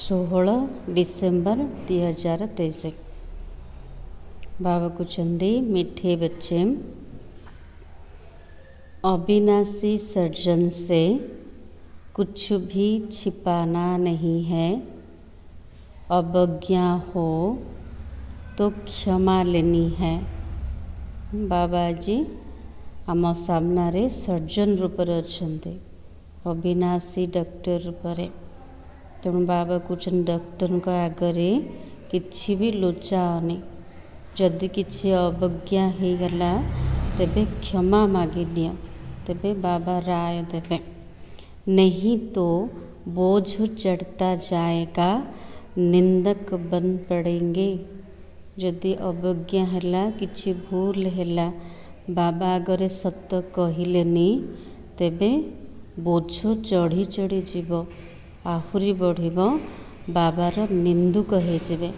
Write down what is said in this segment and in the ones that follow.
16 December 2023। बाबा कुचंदी मीठे बच्चे, अविनाशी सर्जन से कुछ भी छिपाना नहीं है। अवज्ञा हो तो क्षमा लेनी है। बाबा जी आम सामने सर्जन रूप अच्छे, अविनाशी डॉक्टर रूप। तेणु बाबा कहते डॉक्टर आगे किसी भी लुचाओनी, जदि किसी अवज्ञा हो गला तेबे क्षमा मागी नियो, तेबे बाबा राय देवे। नहीं तो बोझ चढ़ता जाएगा, निंदक बन पड़ेंगे। जदि अवज्ञा है, किछि भूल है, बाबा आगरे सत कहलेनी, तेबे बोझ चढ़ी चढ़ी जीव, आहुरी बढ़िब, बाबार निंदुक होइजिबे।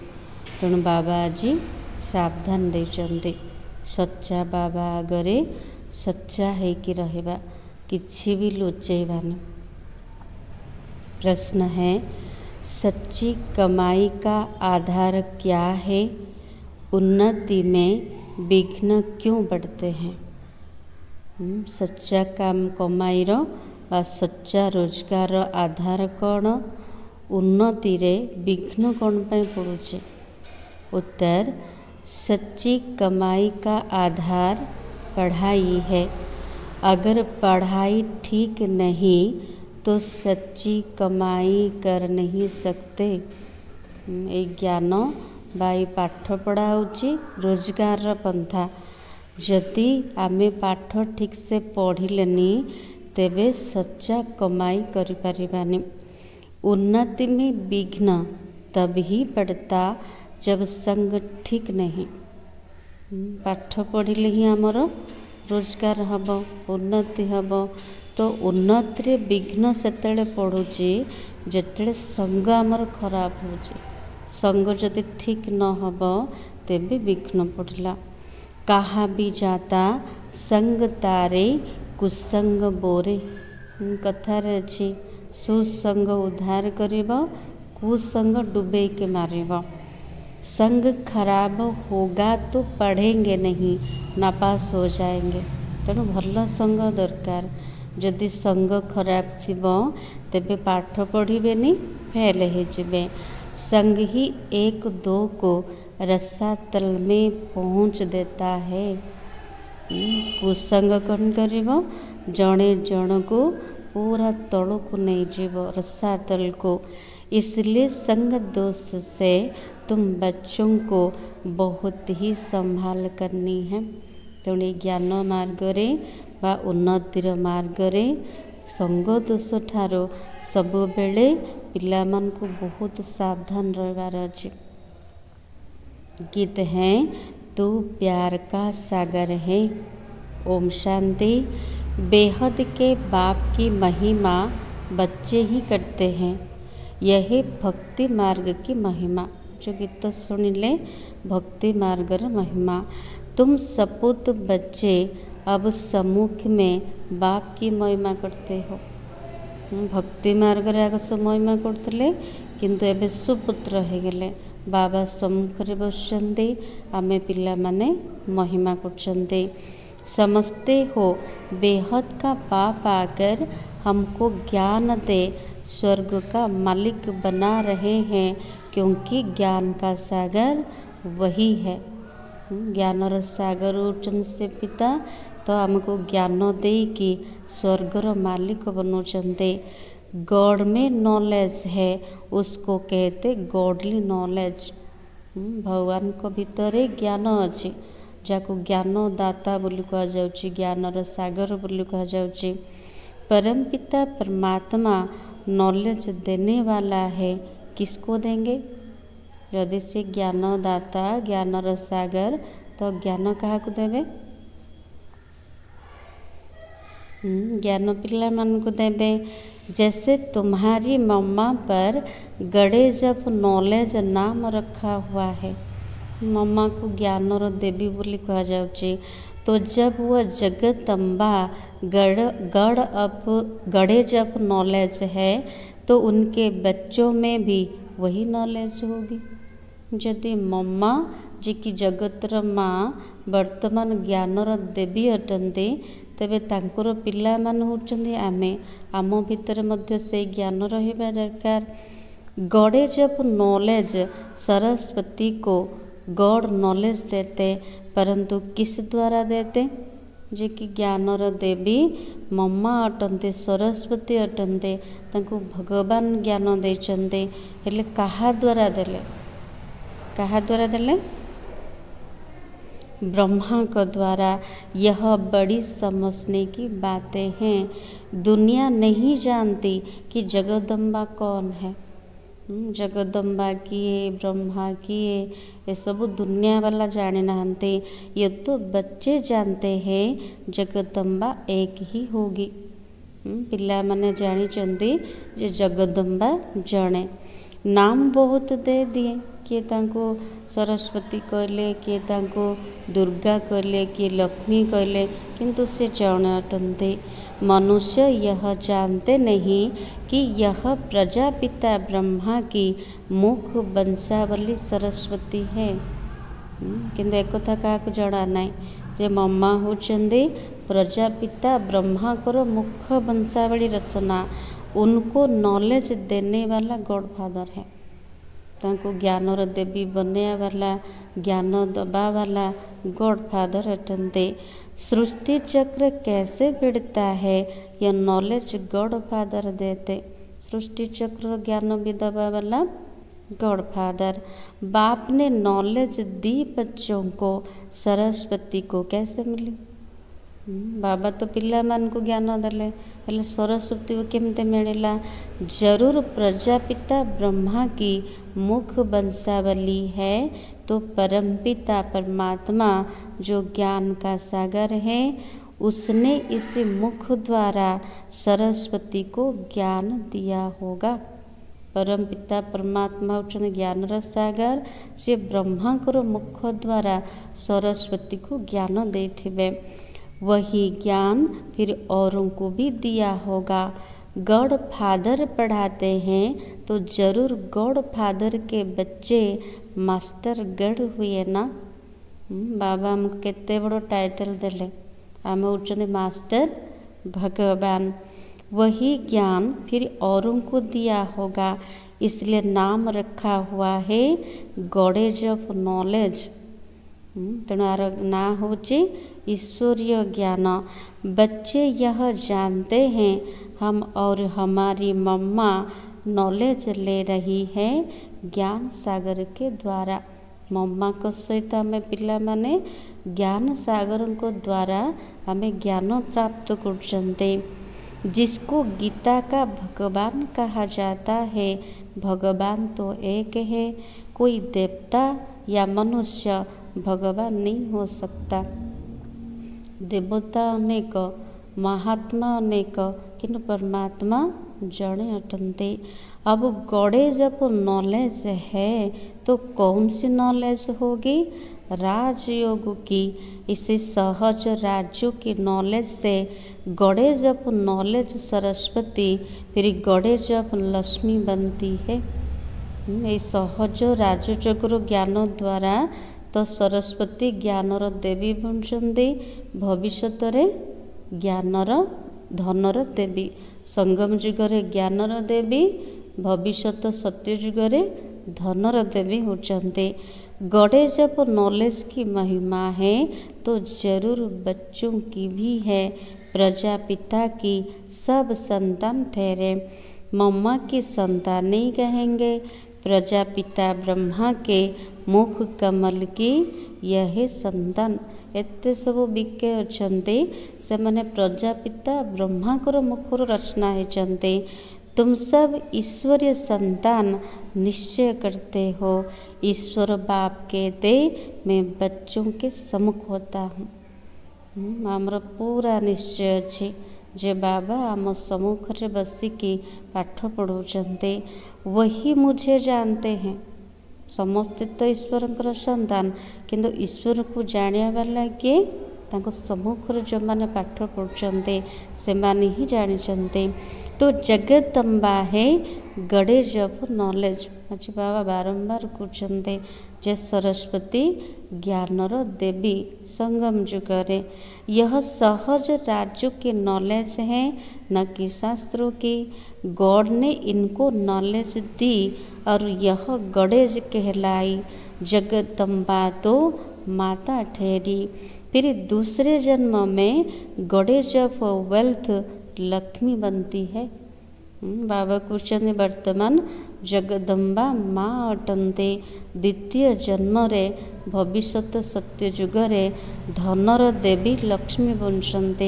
तेणु बाबा आज सावधान देइचंती, सच्चा बाबा आगरे सच्चा होइकी रहिबा, किछि भी लुचेइबानी। प्रश्न है, सच्ची कमाई का आधार क्या है? उन्नति में विघ्न क्यों बढ़ते हैं? सच्चा काम कमाईर बा सच्चा रोजगार आधार कौन? उन्नति रे विघ्न कौन पे पड़ुचे? उत्तर, सच्ची कमाई का आधार पढ़ाई है। अगर पढ़ाई ठीक नहीं तो सच्ची कमाई कर नहीं सकते। ज्ञान बाई पाठ पढ़ा होची रोजगार पंथा। जदि आमे पाठ ठीक से पढ़िलेनी तेबे सच्चा कमाई करि परिबानी। उन्नति में विघ्न तब ही पड़ता जब संग ठीक नहीं। पाठ पढ़िले ही आमर रोजगार हब, उन्नति हब। तो उन्नति रे विघ्न सेतेले पड़ुची जेतेले संग आमर खराब होची। संग जदि ठीक न हब तेबे विघ्न पड़िला। कहा भी जाता संग तारे कुसंग बोरे। कथार अच्छी, सुसंग उद्धार करिब, कुसंग डुबे के मारिब। संग खराब होगा तो पढ़ेंगे नहीं, नापास हो जाएंगे। तेणु भल संग दरकार। जदि संग खराब थिबो तेबे पाठ पढ़िबेनी, फेल हो जिबे। संग ही एक दो को रसातल में पहुँच देता है। कुसंग कौन करिब? जड़े जन को पूरा तल को नहीं जीव, रसातल को। इसलिए संग दोष से तुम बच्चों को बहुत ही संभाल करनी है। तेणु ज्ञान मार्ग रे बा उन्नतिर मार्ग रे संग दोष ठारो सबु बेले पिला मन को बहुत सावधान रहबार अछि। गीत है, तू प्यार का सागर है। ओम शांति। बेहद के बाप की महिमा बच्चे ही करते हैं। यह भक्ति मार्ग की महिमा। जो गीत सुनिले भक्ति मार्ग र महिमा। तुम सपूत बच्चे अब सम्मुख में बाप की महिमा करते हो। भक्ति मार्ग रे आग सब महिमा करते, किंतु एबे सुपुत्र हो गले। बाबा सम्मुख रे बसचंदी, आमे पिला माने महिमा करचंदी। समझते हो बेहद का बाप आकर हमको ज्ञान दे स्वर्ग का मालिक बना रहे हैं, क्योंकि ज्ञान का सागर वही है। ज्ञान र सागर उठन से पिता तो हमको ज्ञान दे कि स्वर्गर मालिक बनोचंदे। गॉड में नॉलेज है, उसको कहते गॉडली नॉलेज। भगवान को भीतर ज्ञान अच्छी, जाको ज्ञान दाता बोली कहा जाउची, ज्ञान र सागर बोली कहा जाउची। परम पिता परमात्मा नॉलेज देने वाला है, किसको देंगे? यदि से ज्ञान दाता, ज्ञान र सागर, तो ज्ञान कहा को देवे? ज्ञान पिला मन को देवे। जैसे तुम्हारी मम्मा पर गड़े जब नॉलेज नाम रखा हुआ है, मम्मा को ज्ञान र देवी बोली कहा जाउची। तो जब वह जगदम्बा गढ़े जब नॉलेज है, तो उनके बच्चों में भी वही नॉलेज होगी। जदि मम्मा जी की जगतर माँ वर्तमान ज्ञानर देवी अटंती तेबे तांकर पिला मान होचंदी आमे आम भितर मध्य से ज्ञान रहिबा दरकार। गॉडेज ऑफ नॉलेज सरस्वती को गॉड नॉलेज देते, परंतु किस द्वारा देते? जे कि ज्ञानर देवी मम्मा अटंते सरस्वती अटंते तांको भगवान ज्ञान देचंते। हेले कहा द्वारा देले? कहा द्वारा देले? ब्रह्मा को द्वारा। यह बड़ी समझने की बातें हैं। दुनिया नहीं जानती कि जगदम्बा कौन है। जगदम्बा किए, ब्रह्मा किए, ये सब दुनिया वाला जाने नहांते। ये तो बच्चे जानते हैं जगदम्बा एक ही होगी। पिला माने जानी चंदी जे जगदम्बा जणे। नाम बहुत दे दिए, किए तांको सरस्वती कहले, किए तांको दुर्गा कहले, किए लक्ष्मी कहले, किंतु से जणे अटंते। मनुष्य यह जानते नहीं कि यह प्रजापिता ब्रह्मा की मुख वंशावली सरस्वती है। किंतु एक कथा क्या जना ना जे मम्मा होचंदी प्रजापिता ब्रह्मा को मुख वंशावली रचना। उनको नॉलेज देने वाला गॉड फादर है। तांको ज्ञानर देवी बनया वाला, ज्ञान दबा वाला गॉड फादर अटंते। सृष्टि चक्र कैसे बिड़ता है यह नॉलेज गॉड फादर देते। सृष्टि चक्र ज्ञान भी दबा वाला गॉड फादर। बाप ने नॉलेज दी बच्चों को, सरस्वती को कैसे मिली? बाबा तो पिला मान को ज्ञान देले, हेले सरस्वती को केमते मिला? जरूर प्रजापिता ब्रह्मा की मुख वंशावली है, तो परमपिता परमात्मा जो ज्ञान का सागर है उसने इस मुख द्वारा सरस्वती को ज्ञान दिया होगा। परमपिता परमात्मा होचन ज्ञान सागर, से ब्रह्मा को मुख द्वारा सरस्वती को ज्ञान देथिबे। वही ज्ञान फिर औरों को भी दिया होगा। गॉड फादर पढ़ाते हैं तो जरूर गॉड फादर के बच्चे मास्टर गढ़ हुए ना। बाबा हमको केते बड़ो टाइटल देले, आम होचने मास्टर भगवान। वही ज्ञान फिर औरों को दिया होगा, इसलिए नाम रखा हुआ है गॉडेज ऑफ नॉलेज। तेणु आर ना होची ईश्वरीय ज्ञान। बच्चे यह जानते हैं हम और हमारी मम्मा नॉलेज ले रही है ज्ञान सागर के द्वारा। मम्मा को सहित आम पिला माने ज्ञान सागर को द्वारा हमें ज्ञान प्राप्त करते। जिसको गीता का भगवान कहा जाता है, भगवान तो एक है, कोई देवता या मनुष्य भगवान नहीं हो सकता। देवता अनेक, महात्मा अनेक, किंतु परमात्मा जड़े अटंते। अब गॉडेज ऑफ नॉलेज है तो कौन सी नॉलेज होगी? राजयोग की। इसे सहज राज्यों की नॉलेज से गॉडेज ऑफ नॉलेज सरस्वती, फिर गॉडेज ऑफ लक्ष्मी बनती है। ये सहज राजयोगर ज्ञान द्वारा तो सरस्वती ज्ञानर देवी बनते, भविष्यत ज्ञानर धनर देवी। संगम जुगरे ज्ञानर देवी, भविष्यत सत्य जुगरे धनर देवी होचंते। गॉडेज ऑफ नॉलेज की महिमा है तो जरूर बच्चों की भी है। प्रजापिता की सब संतान ठहरे, मम्मा की संतान नहीं कहेंगे। प्रजापिता ब्रह्मा के मुख कमल की यह संतान। एते सब बिके अछंते से माने प्रजापिता ब्रह्मा को मुखर रचना होचंते। तुम सब ईश्वरीय संतान निश्चय करते हो। ईश्वर बाप कहते मैं बच्चों के सम्मुख होता हूँ। आमर पूरा निश्चय अच्छे जे बाबा आम सम्मुख रे बसिकी पाठ पढ़ाउछन्ते, वही मुझे जानते हैं। समस्ते तो ईश्वर संतान, किंतु ईश्वर को जानिया वाला किए? तांको सम्मुख जो मैंने पाठ पढ़ुचंते से माने ही जानिचंते। तो जगदम्बा है गडेज ऑफ नॉलेज। आज बाबा बारंबार कहते जे सरस्वती ज्ञानर देवी संगम जुगरे। यह सहज राज्यों की नॉलेज है, न कि शास्त्रों की। गॉड ने इनको नॉलेज दी और यह गडेज कहलाई। जगदम्बा तो माता ठहरी। फिर दूसरे जन्म में गडेज ऑफ वेल्थ लक्ष्मी बनती है। बाबा कहते वर्तमान जगदम्बा माँ अटंते। द्वितीय जन्म रे भविष्यत सत्य जुगरे धनर देवी लक्ष्मी बनते,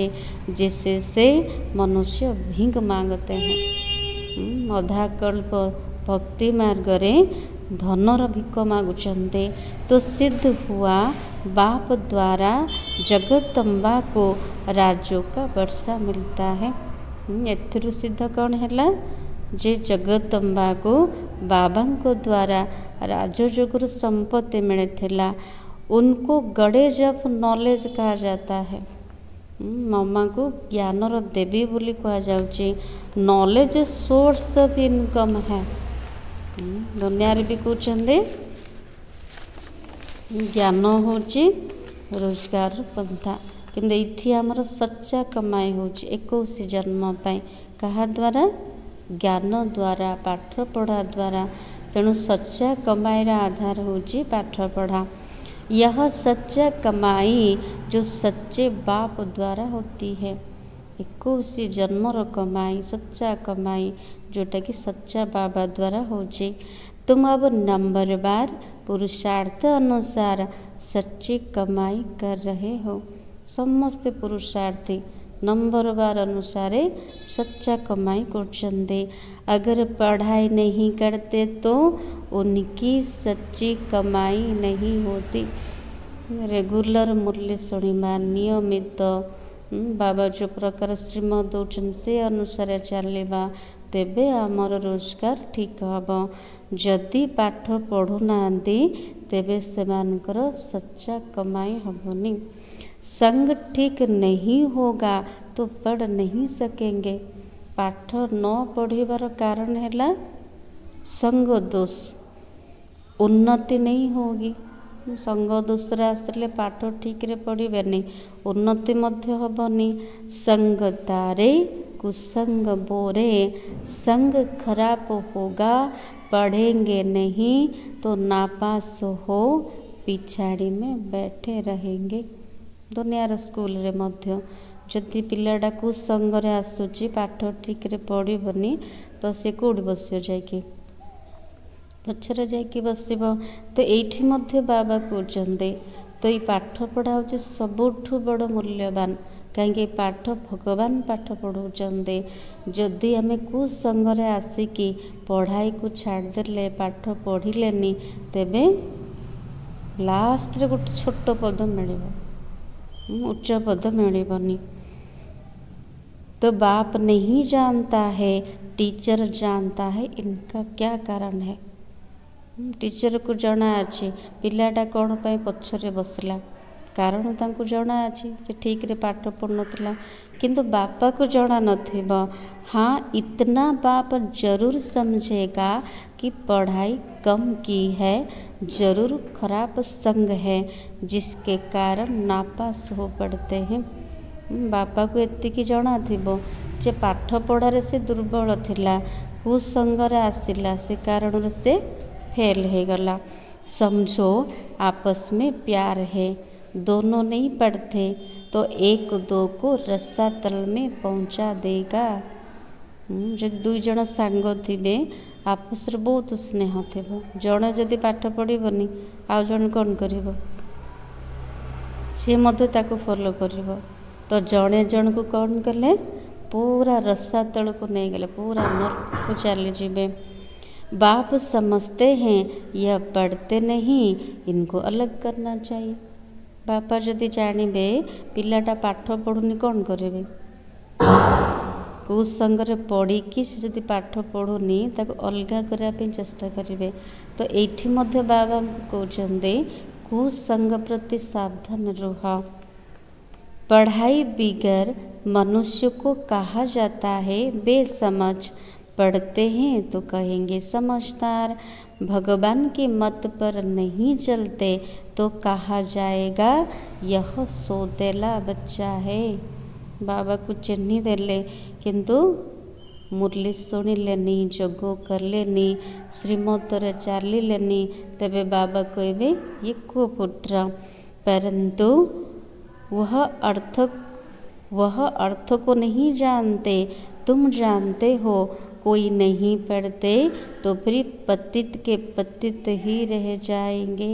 जिससे से मनुष्य भिंग मांगते हैं। अधाकल्प भक्ति मार्ग रे धनर भिक मागुचंते, तो सिद्ध हुआ बाप द्वारा जगदम्बा को राज्यों का वर्षा मिलता है। एथिरु सिद्ध कौन है जे जगदम्बा को बाबा को द्वारा राजयोगर संपत्ति मिलता, उनको गडेज ऑफ नॉलेज कहा जाता है। मामा को ज्ञानर देवी बोली कहा जाउची। नॉलेज सोर्स ऑफ इनकम है। दुनिया भी कहते ज्ञान होची रोजगार पंथा, किंतु इठी आमर सच्चा कमाई होची 21 जन्म पाई। कहा द्वारा? ज्ञान द्वारा, पाठ पढ़ा द्वारा। तेणु सच्चा कमाईर आधार होची पाठ पढ़ा। यह सच्चा कमाई जो सच्चे बाप द्वारा होती है। 21 जन्मर कमाई, सच्चा कमाई जोटा कि सच्चा बाबा द्वारा होची। तुम अब नंबरवार पुरुषार्थ अनुसार सच्ची कमाई कर रहे हो। समस्त पुरुषार्थी नंबरवार अनुसार सच्चा कमाई करते। अगर पढ़ाई नहीं करते तो उनकी सच्ची कमाई नहीं होती। रेगुलर मूल्य शुणा, नियमित बाबा जो प्रकार श्रीमत दौरान से अनुसार चलवा, तेबे आमर रोजगार ठीक हम। जदि पाठ पढ़ुना तेबे सेमानकर सच्चा कमाई हबनी। संग ठीक नहीं होगा तो पढ़ नहीं सकेंगे। पाठ न पढ़िबार कारण है संग दोष, उन्नति नहीं होगी। संग दोष आसले पाठ ठीक रे पढ़िबे नहीं, उन्नति मध्य हबनी। संग तारे कुसंग बोरे, संग खराब होगा पढ़ेंगे नहीं तो नापास हो पिछाड़ी में बैठे रहेंगे। दुनियार स्कूल रे मध्य जदि पिलाटा कुसंग रे आसुची, पाठ ठीक रे पढ़िबनी तो से कोड़ी बसियो जाइके, पछरे जाइके बसिबो। तो एठी मध्य बाबा कहते तो ये पाठ पढ़ा होची सबुठु बड़ मूल्यवान। कहीं पाठ भगवान पाठ पढ़ाते। जदि आम कुसंग आसिकी पढ़ाई को छाड़देले, पाठ पढ़िलेनी, तेबे लास्ट रे गोटे छोट पद मिल, उच्च पद मिलबनी। तो बाप नहीं जानता है, टीचर जानता है इनका क्या कारण है। टीचर को जना अच्छे पिलाटा कौन पाई पछरे बसला, कारण तांको जना अच्छे जे ठीक रे पाठ पढ़ुनथला, किंतु बापा को जना नथिबो। हाँ, इतना बाप जरूर समझेगा कि पढ़ाई कम की है, जरूर खराब संग है जिसके कारण नापास हो पड़ते हैं। बापा को एतिकी जना थिबो जे पाठ पढ़ारे से दुर्बल थिला, कुसंग रे आसिला, से कारण से फेल हो गला। समझो आपस में प्यार है, दोनों नहीं पढ़ते तो एक दो को रस्सा तल में पहुंचा देगा। जो दुई जन सांग थे आपस बहुत स्नेह थे, जड़े जदि पाठ पढ़नी आउ जन कौन कर सी फॉलो कर, तो जड़े जन को कौन कले पूरा रस्सा तल को नहीं गले, पूरा नर्क को चली जीवे। बाप समझते हैं यह पढ़ते नहीं, इनको अलग करना चाहिए। बापा जदि जानवे पिलाटा पाठ पढ़ुनी कौन करेंगे, कुसंग पढ़ी कि जदि पाठ पढ़ुनी ताको अलगा करने चेष्टा करेंगे। तो एठी मध्य बाबा कहते कुसंग प्रति सावधान रुह। पढ़ाई बिगर मनुष्य को कहा जाता है बेसमझ। पढ़ते हैं तो कहेंगे समझदार, भगवान के मत पर नहीं चलते तो कहा जाएगा यह सोतेला बच्चा है। बाबा को चिन्ही देले किंतु मुरली शुणिलेनी, जोग करलेनी, श्रीमतरे चलिलेनी, तेबे बाबा कहबे ये कुपुत्र। परंतु वह अर्थ को नहीं जानते, तुम जानते हो। कोई नहीं पढ़ते तो फिर पतित के पतित ही रह जाएंगे।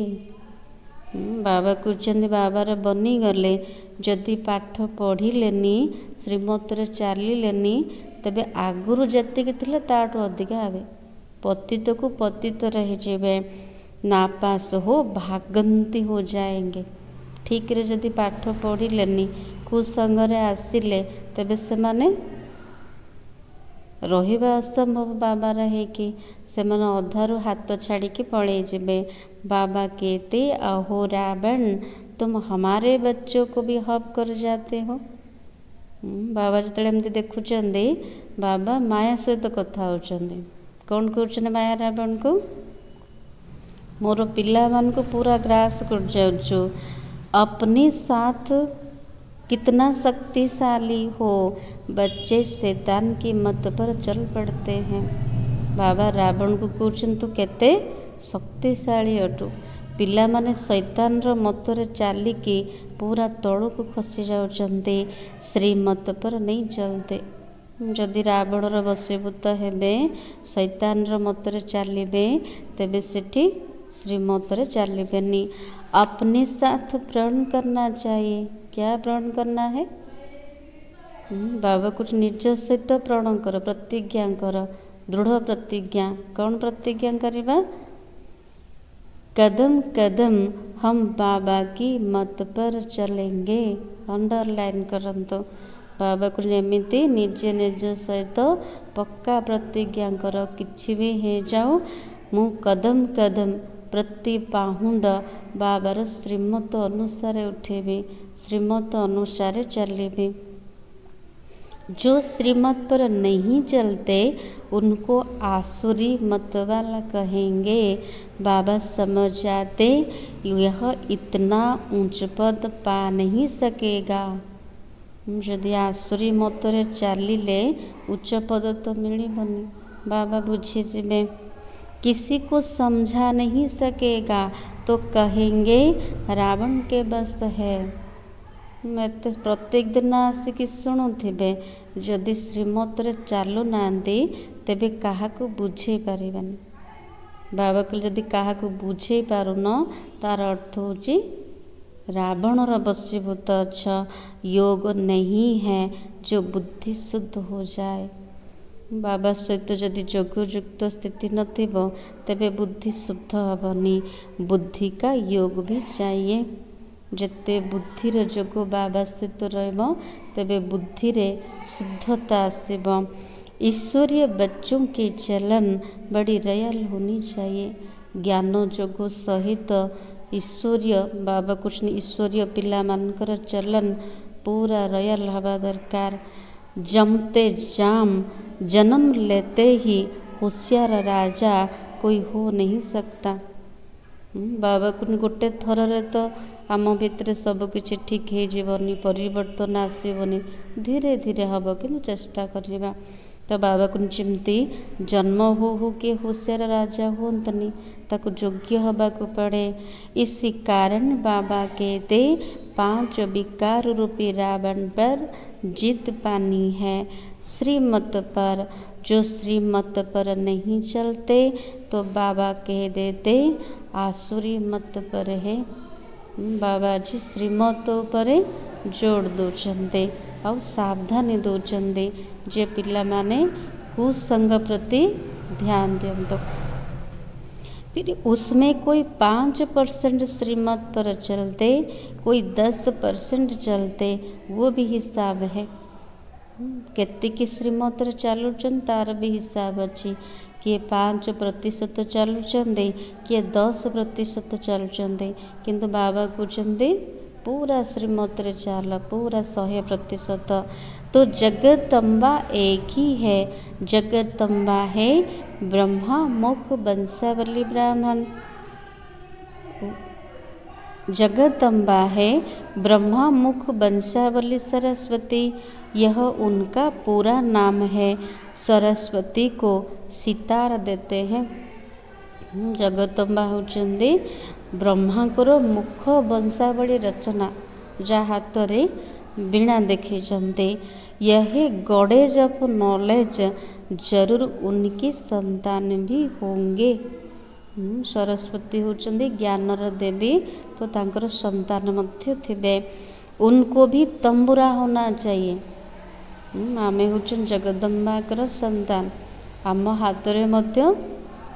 बाबा कहते बाबार बनी गले जदि पाठ पढ़िलेनी, श्रीमतरे चलिलेनी, तेबे आगुरु जतिक थिले ताठू अधिका हेबे, पतित को पतित रह जाबे, नापास हो भागंती हो जाएंगे। ठीक रे जदि पाठ पढ़िलेनी, कुसंगरे आसिले, तेबे से माने रहिबा असंभव बाबार है कि से माने अधारू हाथ छाड़ी पड़े जेबे। बाबा कहते अहो रावण, तुम हमारे बच्चों को भी हब कर जाते हो। बाबा जिते एमती देखुचंदी, बाबा माया सहित कथा होचंदी। कौन कहउचंदी माया रावण को? मोर पिला मान को पूरा ग्रास कर जाउछु, अपने साथ कितना शक्तिशाली हो, बच्चे शैतान की मत पर चल पड़ते हैं। बाबा रावण को कहउछन तू केते शक्तिशाली अटु, पिला माने शैतान रो मतरे चालिकी पूरा तळु को खसी जाउचंती, श्रीमत पर नहीं चलते। जदि रावण रो वशीभूत हेबे, शैतान रो मतरे चालिबे, तेबे सेठी श्रीमत रे चलिबेनी। अपने साथ प्रण करना चाहिए। क्या प्रण करना है? बाबा कुछ निज सहित प्रण कर, प्रतिज्ञा कर, दृढ़ प्रतिज्ञा। कौन प्रतिज्ञा करिबा? कदम कदम हम बाबा की मत पर चलेंगे। अंडरलाइन करंतो। बाबा को एमती निजे निज सहित पक्का प्रतिज्ञा कर, किछि भी हे जाओ मु कदम कदम प्रति पाहुंड बाबार श्रीमत अनुसार उठेबी, श्रीमत अनुसार चलेबी। जो श्रीमत पर नहीं चलते उनको आसुरी मत वाला कहेंगे। बाबा समझ जाते यह इतना ऊंच पद पा नहीं सकेगा। यदि आसुरी मतरे चलिले उच्च पद तो मिलबनी। बाबा बुझीजिबे। किसी को समझा नहीं सकेगा तो कहेंगे रावण के बस है। मत प्रत्येक दिन आसिक शुणुवे, जदि श्रीमत चलु ना तेबे काहाकू बुझे पारिबानी। बाबा कहले जदि काहाकू बुझे पारुन, तार अर्थ होची रावणर वशीभूत अछ, योग नहीं है जो बुद्धि शुद्ध हो जाए। बाबा सहित जदि जोगयुक्त स्थिति नथिबो तेबे बुद्धि शुद्ध हेबनी। बुद्धि का योग भी चाहिए। जेते बुद्धि रे जोग बाबा सहित रहबो तेबे बुद्धि रे शुद्धता आसीबो। ईश्वरीय बच्चों की चलन बड़ी रयल होनी चाहिए। ज्ञान जोग सहित ईश्वरीय बाबा कुछ ईश्वरीय पिला मानकर चलन पूरा रयल हवा दरकार। जमते जाम जन्म लेते ही होशियार राजा कोई हो नहीं सकता। बाबा को गोटे थर तो आम भितर सब किछि ठीक हो जीवनी, परिवर्तन आसबनी, धीरे धीरे हम कि चेष्टा करवा। तो बाबा को चिमती जन्म हो के होशियार राजा होतनी, ताकू योग्य हवा को पड़े। इसी कारण बाबा कहते 5 विकार रूपी रावण पर जीत पानी है। श्रीमत पर, जो श्रीमत पर नहीं चलते तो बाबा कह देते आसुरी मत पर है। बाबा जी श्रीमत पर जोड़ दौरान और सावधानी दौरान जे पिला माने कुसंग प्रति ध्यान दिंतो। फिर उसमें कोई 5% श्रीमत पर चलते, कोई 10% चलते, वो भी हिसाब है। केतिकी श्रीमत चलुचन तार भी हिसाब अच्छी। किए 5% चलुचंदे, किए 10% चलुचंदे, किंतु बाबा कहते पूरा श्रीमत चाल पूरा 100%। तो जगदम्बा एक ही है, जगदम्बा है ब्रह्मा मुख वंशावली ब्राह्मण। जगदम्बा है ब्रह्मा मुख वंशावली सरस्वती, यह उनका पूरा नाम है। सरस्वती को सितार देते हैं। जगदम्बा होचंदी ब्रह्मांकर मुख वंशावली रचना, जहाँ हाथ वीणा देखते। यह गॉडेज ऑफ नॉलेज, जरूर उनकी संतान भी होंगे। सरस्वती होचंदी ज्ञानर देवी, तो तांकर संतान मध्य थिबे। उनको भी तंबुरा होना चाहिए। आमे होचन जगदम्बाकर संतान, आम हाथ रे मध्य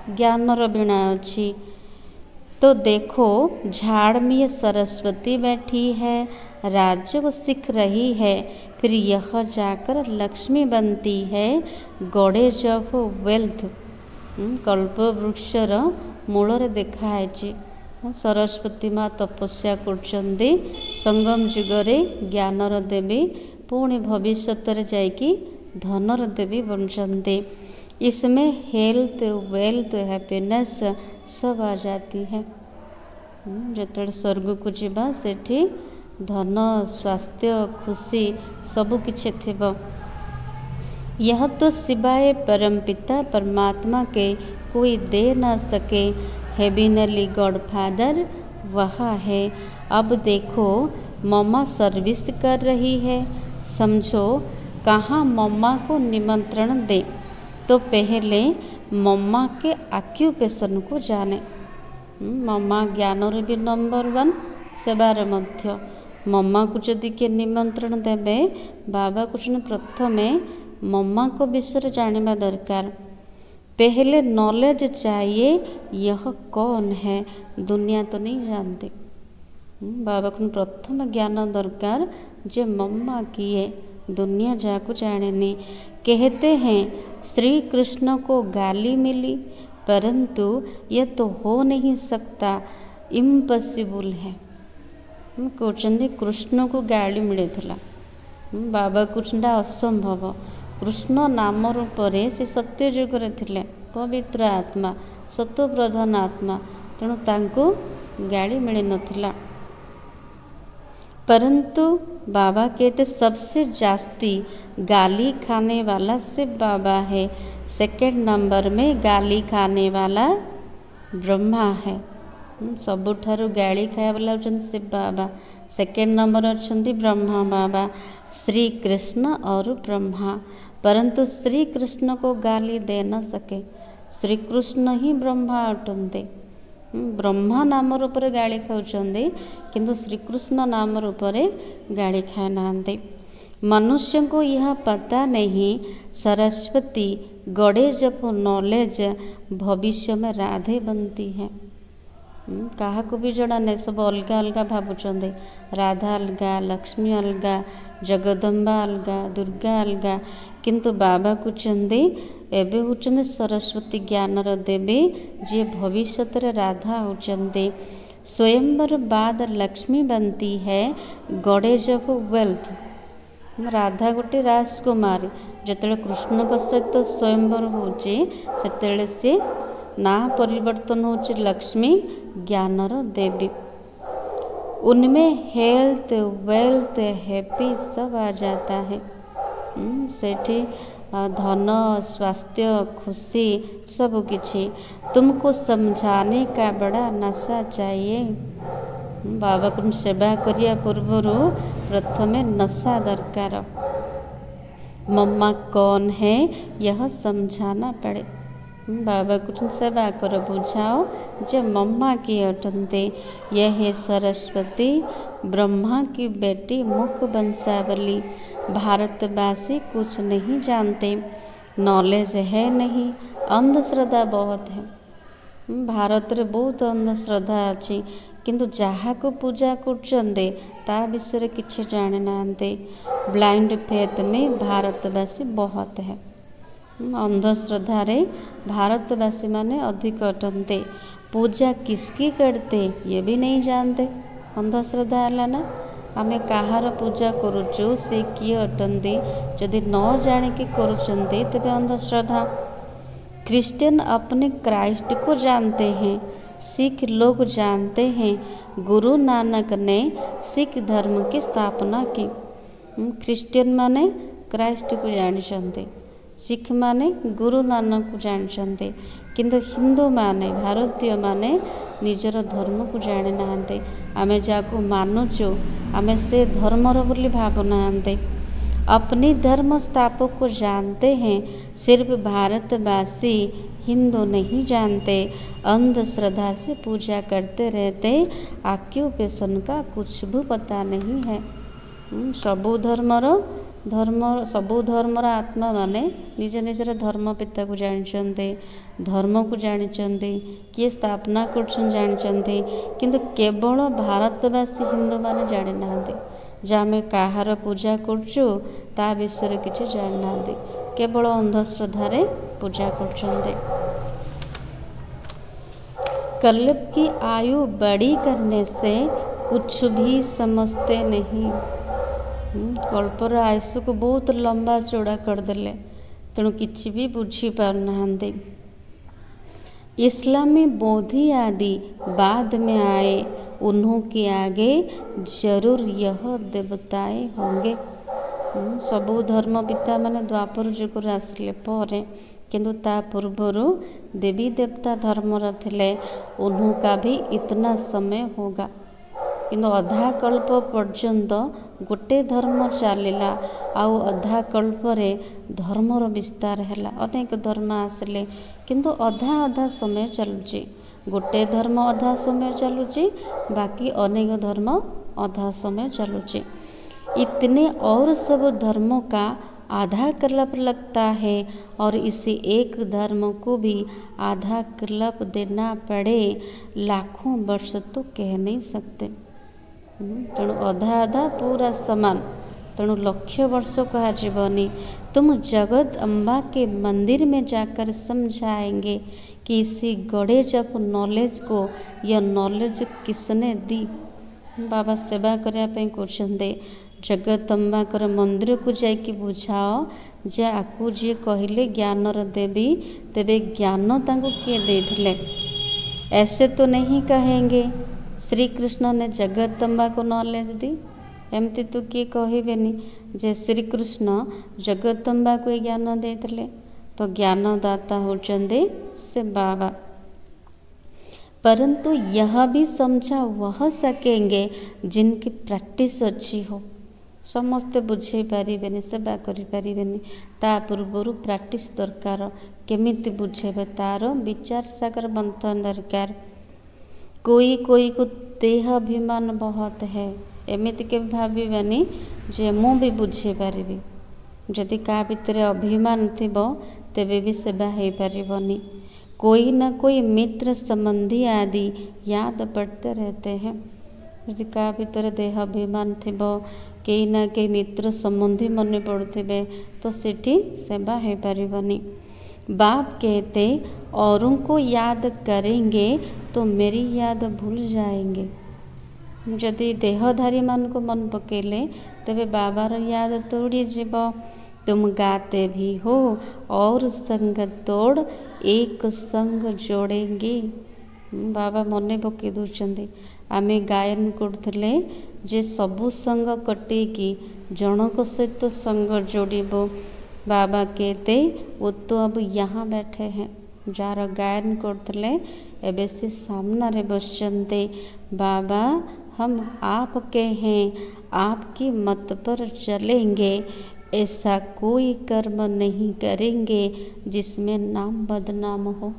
ज्ञानर वीणा अच्छी। तो देखो झाड़ में ये सरस्वती बैठी है, राज्य को सीख रही है, फिर यह जाकर लक्ष्मी बनती है, गॉडेज ऑफ वेल्थ। कल्प वृक्षर मूल देखाई सरस्वती माँ तपस्या करछंदी संगम जुगरे ज्ञानर देवी, पुणी भविष्यत जाइकी धनर देवी बनचंदी। इसमें हेल्थ वेल्थ हैप्पीनेस सब आ जाती है। जो स्वर्ग को जीवा सेठी धन स्वास्थ्य खुशी सबु किछि थिबो। यह तो सिवाय परमपिता परमात्मा के कोई दे न सके। हेविनली गॉड फादर वह है। अब देखो मम्मा सर्विस कर रही है, समझो कहाँ मम्मा को निमंत्रण दे। तो पहले मम्मा के ऑक्यूपेशन को जाने। मम्मा ज्ञान भी नंबर 1, सेवार मध्य। मम्मा को जदि के निमंत्रण देवे, बाबा कुछ प्रथमे मम्मा को विषय जानवा दरकार। पहले नॉलेज चाहिए, यह कौन है, दुनिया तो नहीं जानती। बाबा को प्रथम ज्ञान दरकार, जे मम्मा किए, दुनिया जाको जाने नहीं। कहते हैं श्री कृष्ण को गाली मिली, परंतु यह तो हो नहीं सकता, इम्पॉसिबल है। कहते कृष्ण को गाली मिले थिला, बाबा कृष्णटा असंभव। कृष्ण नाम रूपरे से सत्य जुगरे थिले, पवित्र आत्मा, सत्व प्रधान आत्मा, तेणु तांको गाली मिले नथिला। परंतु बाबा कहते सबसे जास्ती गाली खाने वाला शिव बाबा है। सेकेंड नंबर में गाली खाने वाला ब्रह्मा है। सबुठारु गाली खाया वाला होचन शिव बाबा। सेकेंड नंबर अच्छी ब्रह्मा बाबा, श्री कृष्ण और ब्रह्मा। परंतु श्री कृष्ण को गाली दे न सके, श्री कृष्ण ही ब्रह्मा अटंते। ब्रह्मा नाम रूपरे गाली खाऊचंदी, किंतु श्रीकृष्ण नाम रूपरे गाली खाए नांती। मनुष्य को यह पता नहीं, सरस्वती गॉडेज ऑफ नॉलेज भविष्य में राधे बनती है। कहा को भी जड़ा नहीं, सब अलग अलग भावुचंदी। राधा अलगा, लक्ष्मी अलगा, जगदम्बा अलगा, दुर्गा अलगा, किंतु बाबा कहते एबे होचंदी सरस्वती ज्ञानर देवी, जे भविष्यत राधा होचंदी। स्वयंवर बाद लक्ष्मी बनती है, गॉडेज ऑफ वेल्थ। राधा गोटे राजकुमारी, जिते कृष्ण सहित स्वयंवर होची, सेतेले से ना परिवर्तन होची लक्ष्मी ज्ञानर देवी। उनमें हेल्थ वेल्थ हैप्पी सब आ जाता है। सेठी धन स्वास्थ्य खुशी सब किछि। तुमको समझाने का बड़ा नशा चाहिए। बाबा को सेवा करिया पूर्व प्रथमे नशा दरकार। मम्मा कौन है यह समझाना पड़े। बाबा कुछ सेवा कर बुझाओ, जे मम्मा की अटंते। यह है सरस्वती ब्रह्मा की बेटी, मुख वंशावली। भारतवासी कुछ नहीं जानते, नॉलेज है नहीं, अंधश्रद्धा बहुत है। भारत रे बहुत अंधश्रद्धा अच्छी, किंतु जहाँ को पूजा करचंदे ता विषय किछि जाने नांते। ब्लाइंड फेथ में भारतवासी बहुत है। अंधश्रद्धा रे भारतवासी माने अधिक अटंते। पूजा किसकी करते ये भी नहीं जानते। अंधश्रद्धा है ना। आमे कहार पूजा करुचु से किए अटंती जदि न जानिकी करुचंती तेबे अंधश्रद्धा। क्रिश्चियन अपने क्राइस्ट को जानते हैं, सिख लोग जानते हैं गुरु नानक ने सिख धर्म की स्थापना की। क्रिश्चियन माने क्राइस्ट को जानते, सिख माने गुरु नानक को जानते, किंतु हिंदू माने भारतीय माने निजर धर्म को जानी नांते। आमे जाको मानुचु आमे से धर्मर बोली भावना। अपनी धर्म स्थापक को जानते हैं, सिर्फ भारतवासी हिंदू नहीं जानते। अंधश्रद्धा से पूजा करते रहते, ऑक्यूपेशन का कुछ भी पता नहीं है। सबु धर्मर आत्मा माने निज निजर धर्म पिता को जानते, धर्म को जानते, किए स्थापना कर जानते, किंतु केवल भारतवासी हिंदू माने जानी नांते। जामे कहार पूजा करचु ता विषय किसी जानी नांते, केवल अंधश्रद्धा रे पूजा करचंते। कल्प की आयु बड़ी करने से कुछ भी समझते नहीं। कल्पर आयुष को बहुत लंबा चौड़ा करदेले, तेणु किसी भी बुझी पारनाहांती। इस्लामी बौद्धि आदि बाद में आए, उन्हों के आगे जरूर यह देवताएं होंगे। सबु धर्म पिता माने द्वापर जुग आसले पर, किंतु ता पूर्वर देवी देवता धर्मर थिले, उन्हों का भी इतना समय होगा। किंतु अधा कल्प पर्यंत गोटे धर्म चलिला, आउ अधा कल्परे धर्मर विस्तार है। अनेक धर्म आसले, किंतु अधा अधा समय चलुची। गोटे धर्म अधा समय चलुची, बाकी अनेक धर्म अधा समय चलुची। इतने और सब धर्मों का आधा कल्प लगता है, और इसी एक धर्म को भी आधा कल्प देना पड़े, लाखों वर्ष तो कह नहीं सकते। तेणु अधा अधा पूरा समान, तेणु लक्ष्य वर्ष कहा जीवनी। तुम जगत अम्बा के मंदिर में जाकर समझाएंगे कि इसी गॉडेज ऑफ नॉलेज को यह नॉलेज किसने दी। बाबा सेवा करने कहते, जगत अम्बाकर मंदिर को जाकि बुझाओ जे आकु जी कहले ज्ञानर देवी, तेबे ज्ञान तांको किए देथिले। ऐसे तो नहीं कहेंगे श्री कृष्ण ने जगदम्बा को नॉलेज दी, एमती तो किए कहबेनी जे श्री कृष्ण जगदम्बा को ज्ञान देथिले। तो ज्ञानदाता होचंदे से बाबा। परंतु यह भी समझा वह सकेंगे जिनकी प्रैक्टिस अच्छी हो। समस्ते बुझे पारिबेनी, सेवा करि पारिबेनी, ता पूर्वरु प्रैक्टिस दरकार। केमिति बुझेबे तार विचार सागर मंथन दरकार। कोई को देह अभिमान बहुत है, एमिति के भाविबानी जे मु भी बुझे पारिबी। जदि का भितर अभिमान थिबो तेबे भी सेवा हो पारिबनी। कोई ना कोई मित्र संबंधी आदि याद पड़ते रहते हैं। यदि का भितर देह अभिमान थिबो, कई ना कई मित्र संबंधी मन पड़ुथिबे, तो सेठी सेवा हो पारिबनी। बाप कहते औरों को याद करेंगे तो मेरी याद भूल जाएंगे। जदि देहधारी मान को मन पकेले तेबे बाबार याद तोड़ी जीव। तुम गाते भी हो और संग तोड़ एक संग जोड़ेंगे। बाबा मने पकई दूचंदी। आमे गायन करथले जे सबु संग कटेकी जनक सहित संग जोड़िबो। बाबा कहते वो तो अब यहाँ बैठे हैं, जार गायन करथले एबे से सामना रे बसचंते। बाबा हम आपके हैं, आपकी मत पर चलेंगे, ऐसा कोई कर्म नहीं करेंगे जिसमें नाम बदनाम हो।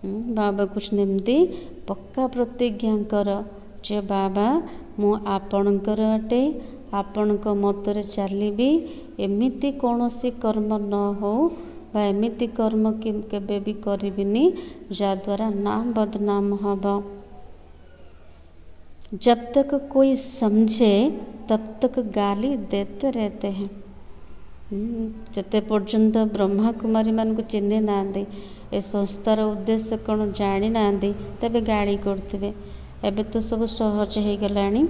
बाबा कुछ निमती पक्का प्रतिज्ञा कर जे बाबा मु आपणकर अटे, आपणक मतरे चलिबी, एमिति कौनसी कर्म न हो बा एमिति कर्म केबे भी करिबिनी जाद्वारा नाम बदनाम हबो। जब तक कोई समझे तब तक गाली देते रहते हैं। जते पर्यंत ब्रह्मा कुमारी मान को चिन्ह ना ए संस्थार उद्देश्य कौन जानी ना तेबे गाड़ी करथिबे। एबे तो सब सहज हो गलानी।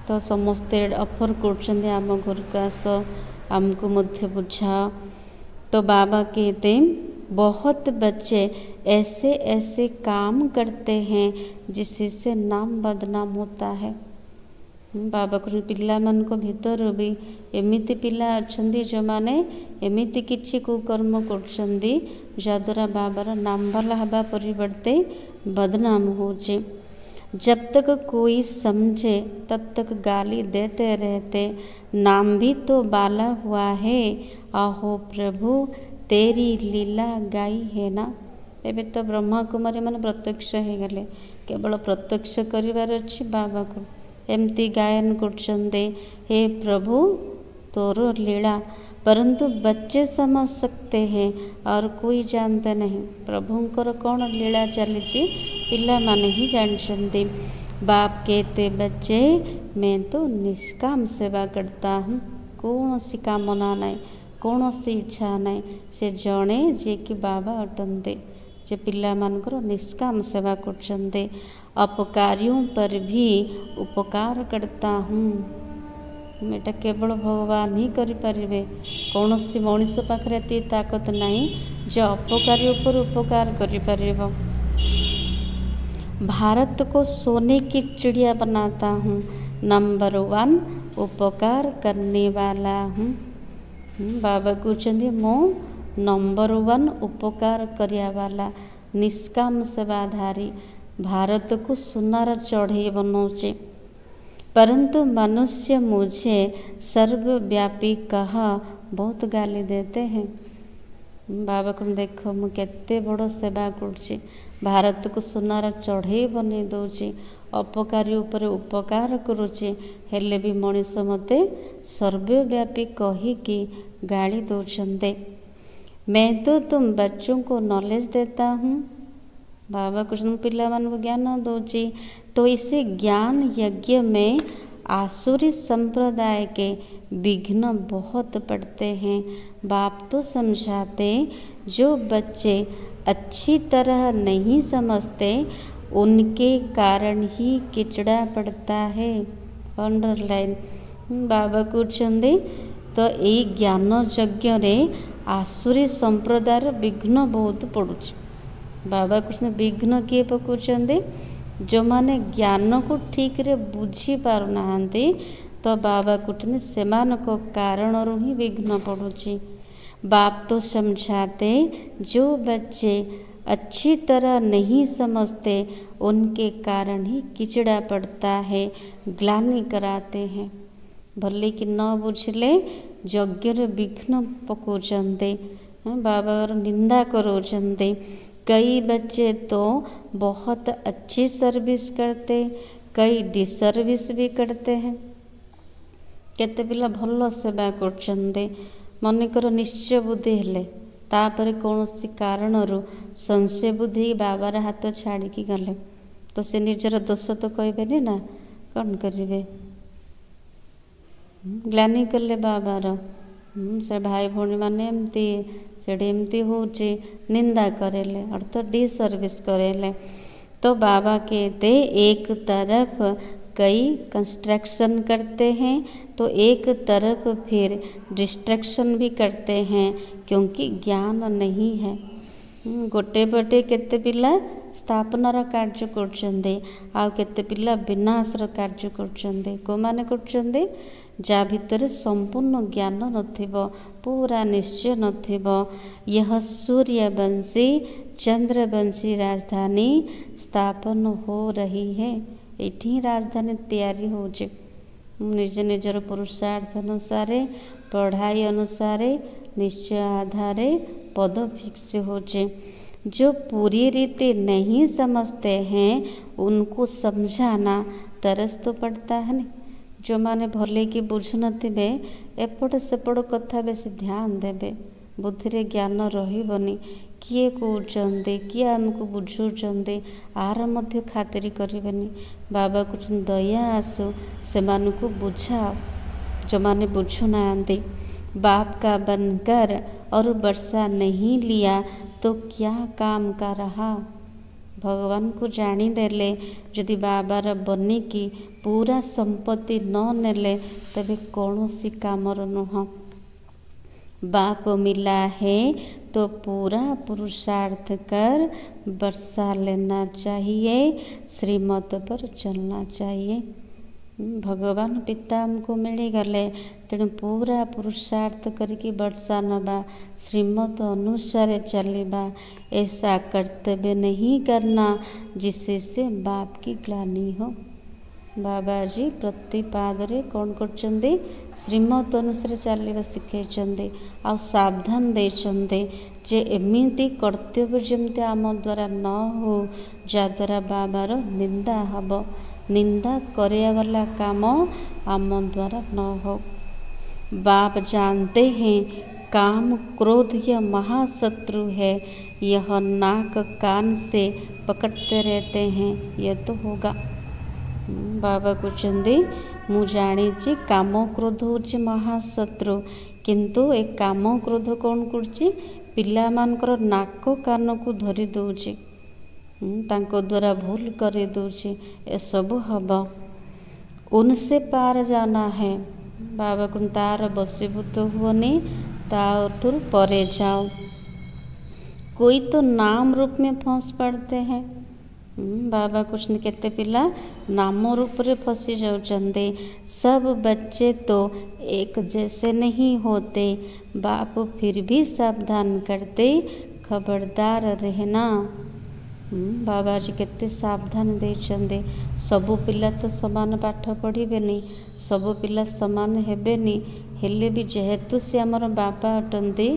तो समस्ते ऑफर कर आम घर को आस, आमको मध्य बुझाओ। तो बाबा कहते बहुत बच्चे ऐसे ऐसे काम करते हैं जिससे नाम बदनाम होता है। बाबा को पिला मान को भीतर भी एमिति पिला अच्छी जो माने एमिति किछि कुकर्म करछंदी जद्वारा बाबार नाम भला हवा परिवर्ते बदनाम होचे। जब तक कोई समझे तब तक गाली देते रहते, नाम भी तो बाला हुआ है, आहो प्रभु तेरी लीला गाई है ना। एबे तो ब्रह्मा कुमारी माने प्रत्यक्ष हो गले, केवल प्रत्यक्ष करिवार अछि बाबा को एमती गायन करछंदे, हे प्रभु तोर लीला। परंतु बच्चे समझ सकते हैं और कोई जानता नहीं प्रभुंकर कौन लीला चली पिला माने ही जानते। बाप कहते बच्चे मैं तो निष्काम सेवा करता हूँ, कौन सी कामना नहीं, कौन सी इच्छा नहीं, से जड़े जे कि बाबा अटंते जे पिला मानकर निष्काम सेवा करछंदे। अपकारियों पर भी उपकार करता हूँ, एटा केवल भगवान ही करें, कौन सी मनीष पाखे ये ताकत नहीं जो अपकारी ऊपर उपकार कर। भारत को सोने की चिड़िया बनाता हूँ, नंबर 1 उपकार करने वाला हूँ। बाबा कहते मो नंबर 1 उपकार करिया वाला निष्काम सेवाधारी, भारत को सुनार चढ़ई बनाऊे। परंतु मनुष्य मुझे सर्वव्यापी कहा बहुत गाली देते हैं। बाबा को देख मु केते बड़ सेवा कर, भारत को सुनार चढ़ई बन दूची, अपकारी उपर उपकार करुचे, हेले भी मनीष मते सर्वव्यापी कहीकि गाली दौरान। मैं तो तुम बच्चों को नॉलेज देता हूँ, बाबा कृष्ण पिला मान को ज्ञान दूची। तो इसे ज्ञान यज्ञ में आसुरी संप्रदाय के विघ्न बहुत पड़ते हैं। बाप तो समझाते जो बच्चे अच्छी तरह नहीं समझते उनके कारण ही किचड़ा पड़ता है। अंडरलाइन बाबा कहते तो यही ज्ञान यज्ञ रे आसुरी संप्रदाय विघ्न बहुत पड़ुछ। बाबा कृष्ण विघ्न किए पकाउछंदे जो माने ज्ञान को ठीक रे बुझी पारु नाहंती, तो बाबा कहते सेमानको कारण ही विघ्न पड़ुछि। बाप तो समझाते जो बच्चे अच्छी तरह नहीं समझते उनके कारण ही किचड़ा पड़ता है, ग्लानि कराते हैं। भले कि न बुझले यज्ञ रे विघ्न पकाउछंदे, बाबा निंदा करोछंदे। कई बच्चे तो बहुत अच्छी सर्विस करते, कई डिसर्विस भी करते हैं। केते पिला भल सेवा करछंदे, मनेकर निश्चय बुद्धि हेले तापर कौन सी कारणरू संशय बुद्धि बाबार हाथ छाड़ी गले तो से निजर दोष तो कहबेनि ना, कौन करेंगे ग्लानि कले बाबार। से भाई भौणी मैंने एमती सेमती होचे निंदा करेले अर्थ डिसर्विस करेले। तो बाबा कहते एक तरफ कई कंस्ट्रक्शन करते हैं तो एक तरफ फिर डिस्ट्रक्शन भी करते हैं, क्योंकि ज्ञान नहीं है। गोटे पटे केते पिला स्थापनार कार्य करछंदे आ केते पिला विनाशर कार्य करछंदे। को माने करछंदे जा भितर संपूर्ण ज्ञान नथिबो, पूरा निश्चय नथिबो। यह सूर्यवंशी चंद्रवंशी राजधानी स्थापन हो रही है, एठी राजधानी तैयारी होचे। निज निजर पुरुषार्थ अनुसार पढ़ाई अनुसार निश्चय आधारे पद फिक्स होचे। जो पूरी रीति नहीं समझते हैं उनको समझाना तरस तो पड़ता है नहीं। जो माने भले कि बुझु नथिबे एपट सेपट कथा बेसी ध्यान देबे, बुद्धि रे ज्ञान रहिबनी। किए कहउचंदे किए आमको बुझुचंदे आर मध्य खातिरी करिबेनी। बाबा कुछ दया आसु सेमानकु बुझाओ जो माने बुझु नांदे। बाप का बनकर और वर्षा नहीं लिया तो क्या काम का रहा। भगवान को जानीदेले जदि बाबार बनिकी पूरा संपत्ति न नेले तबे कौनसी कामर नुह। बाप मिला है तो पूरा पुरुषार्थ कर वर्षा लेना चाहिए, श्रीमत पर चलना चाहिए। भगवान पिता हमको मिलीगले तेणु पूरा पुरुषार्थ करके वर्षा नवा, श्रीमत अनुसार चलवा। ऐसा कर्तव्य नहीं करना जिससे बाप की ग्लानि हो। बाबाजी प्रतिपादरे कौन करचंदे श्रीमत अनुसार चलवा शिखाई आ सावधान देचंदे जे एमिति कर्तव्य जमते आम द्वारा न हो जद्वारा बाबार निंदा हब। निंदा करे वाला काम आम द्वारा न हो। बाप जानते हैं काम क्रोध यह महाशत्रु है, यह नाक कान से पकड़ते रहते हैं, यह तो होगा। बाबा कहते मु जानी काम क्रोध होची महाशत्रु, किंतु ए काम क्रोध कौन करची पिला मानकर नाक कान को धरी दौची, तांको द्वारा भूल कर दौची, ए सब हब। उनसे पार जाना है। बाबा को तार बसीभूत हुअनी, ताठुर परे जाओ। कोई तो नाम रूप में फंस पड़ते हैं। बाबा कुछ केते पिला नाम रूप रे फंसी जाउचंदे। सब बच्चे तो एक जैसे नहीं होते। बाप फिर भी सावधान करते, खबरदार रहना। बाबा जी केते सावधान देचंदे। सबु पिला तो समान पाठ पढ़िबेनी, सबु पिला समान हेबेनी, हेले भी जेहेतु से आमर बापा अटंती,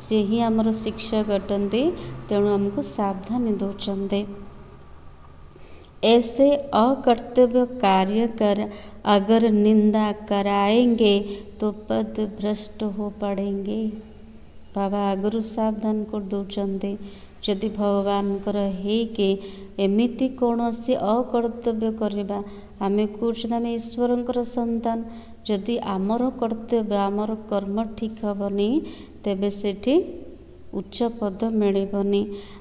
से ही आमर शिक्षक अटंती, तेणु हमको सावधान दौचंदे। ऐसे अकर्तव्य कार्य कर अगर निंदा कराएंगे तो पद भ्रष्ट हो पड़ेंगे। बाबा आगुरु सावधान कर दौचंदे। जदि भगवान है कि एमिति कौनसी अकर्तव्य करवा, आमे कुछ आमे ईश्वर संतान, जदि आमर कर्तव्य आमर कर्म ठीक हेबनी तेबे सेठी उच्च पद मिलबनी।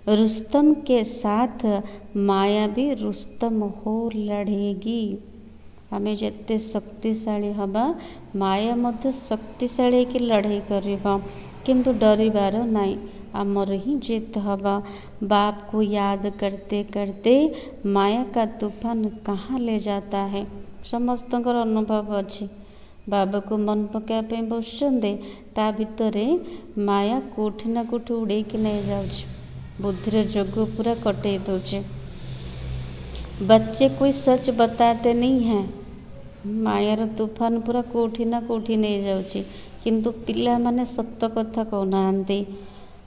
रुस्तम के साथ माया भी रुस्तम हो लड़ेगी। आमे जेते शक्तिशाली हवा माया मध्य शक्तिशाली की लड़ाई करिबा, किंतु डरिबार नाई, आमर ही जीत हवा। बाप को याद करते करते माया का तूफान कहाँ ले जाता है, समस्तकर अनुभव अच्छी। बाबा को मन पकाइबा बसुचंदे, ता भितरे माया कोठी ना कोठी उड़े कि नहीं जाउछ, बुद्धि जोग पूरा कटे दौचे। बच्चे कोई सच बताते नहीं हैं, मायार तूफान पूरा कोठी ना कोठी नहीं जाउची, किंतु पिला माने सत्य कथा कहनांती,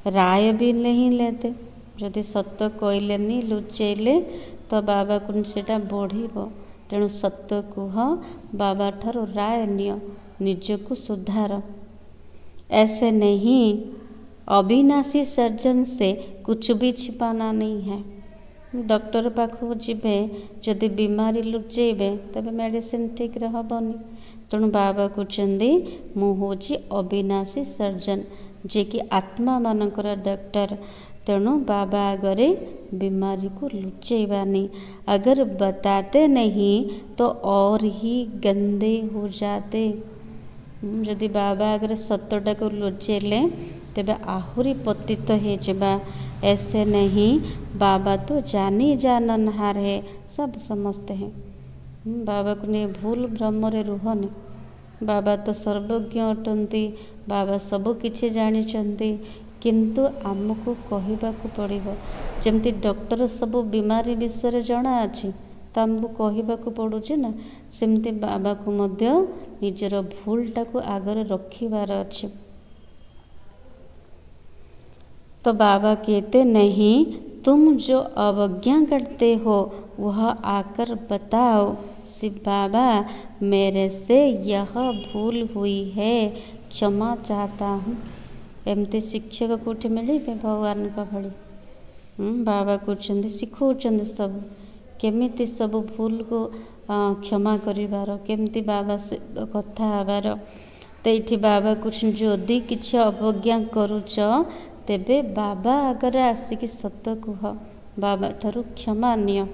राय भी नहीं लेते। जदि सत्य कहलेनी लुचेले तो बाबा को सेटा बढ़िबो। तेणु सत्य कुह, बाबा ठारो राय नियो, निजको सुधार। ऐसे नहीं, अविनाशी सर्जन से कुछ भी छिपाना नहीं है। डॉक्टर पाखु जीवे, जदि बीमारी लुचेबे तबे मेडिसिन ठीक रे हबनी। तेणु बाबा कहते मु होची अविनाशी सर्जन, जे कि आत्मा मानकर डॉक्टर। तेणु बाबा आगरे बीमारी को लुचेबानी। अगर बताते नहीं तो और ही गंदे हो जाते। जदि बाबा अगर सत्यटा को लुचेले तेबे आहुरी पतित हो जाबा। ऐसे नहीं, बाबा तो जानी जाननहार है, सब समझते हैं। बाबा को नहीं भूल भ्रम रे रुहनी। बाबा तो सर्वज्ञ अटंती, बाबा सब किछि जानिचंती, किंतु आमको कहबाकू पड़िबो। जेमती डॉक्टर सब बीमारी विषय जना अछि तो आमको कहबाकू पड़ुछि ना, सेमती बाबा को मध्य निजर भूलटा को आगरे रखिबार अछि। तो बाबा कहते नहीं, तुम जो अवज्ञा करते हो वह आकर बताओ, शिव बाबा मेरे से यह भूल हुई है, क्षमा चाहता हूँ। एमती शिक्षक कोठी मिले भगवान का भली। बाबा कहते शिखौचंद सब केमिति सब भूल को क्षमा करिवार, केमती बाबा सहित कथा हबार। तो ये बाबा कुछ जदि किसी अवज्ञा करुच तेबे बाबा आगे आसिक सत कुह। बाबा ठारू क्षमा नियो।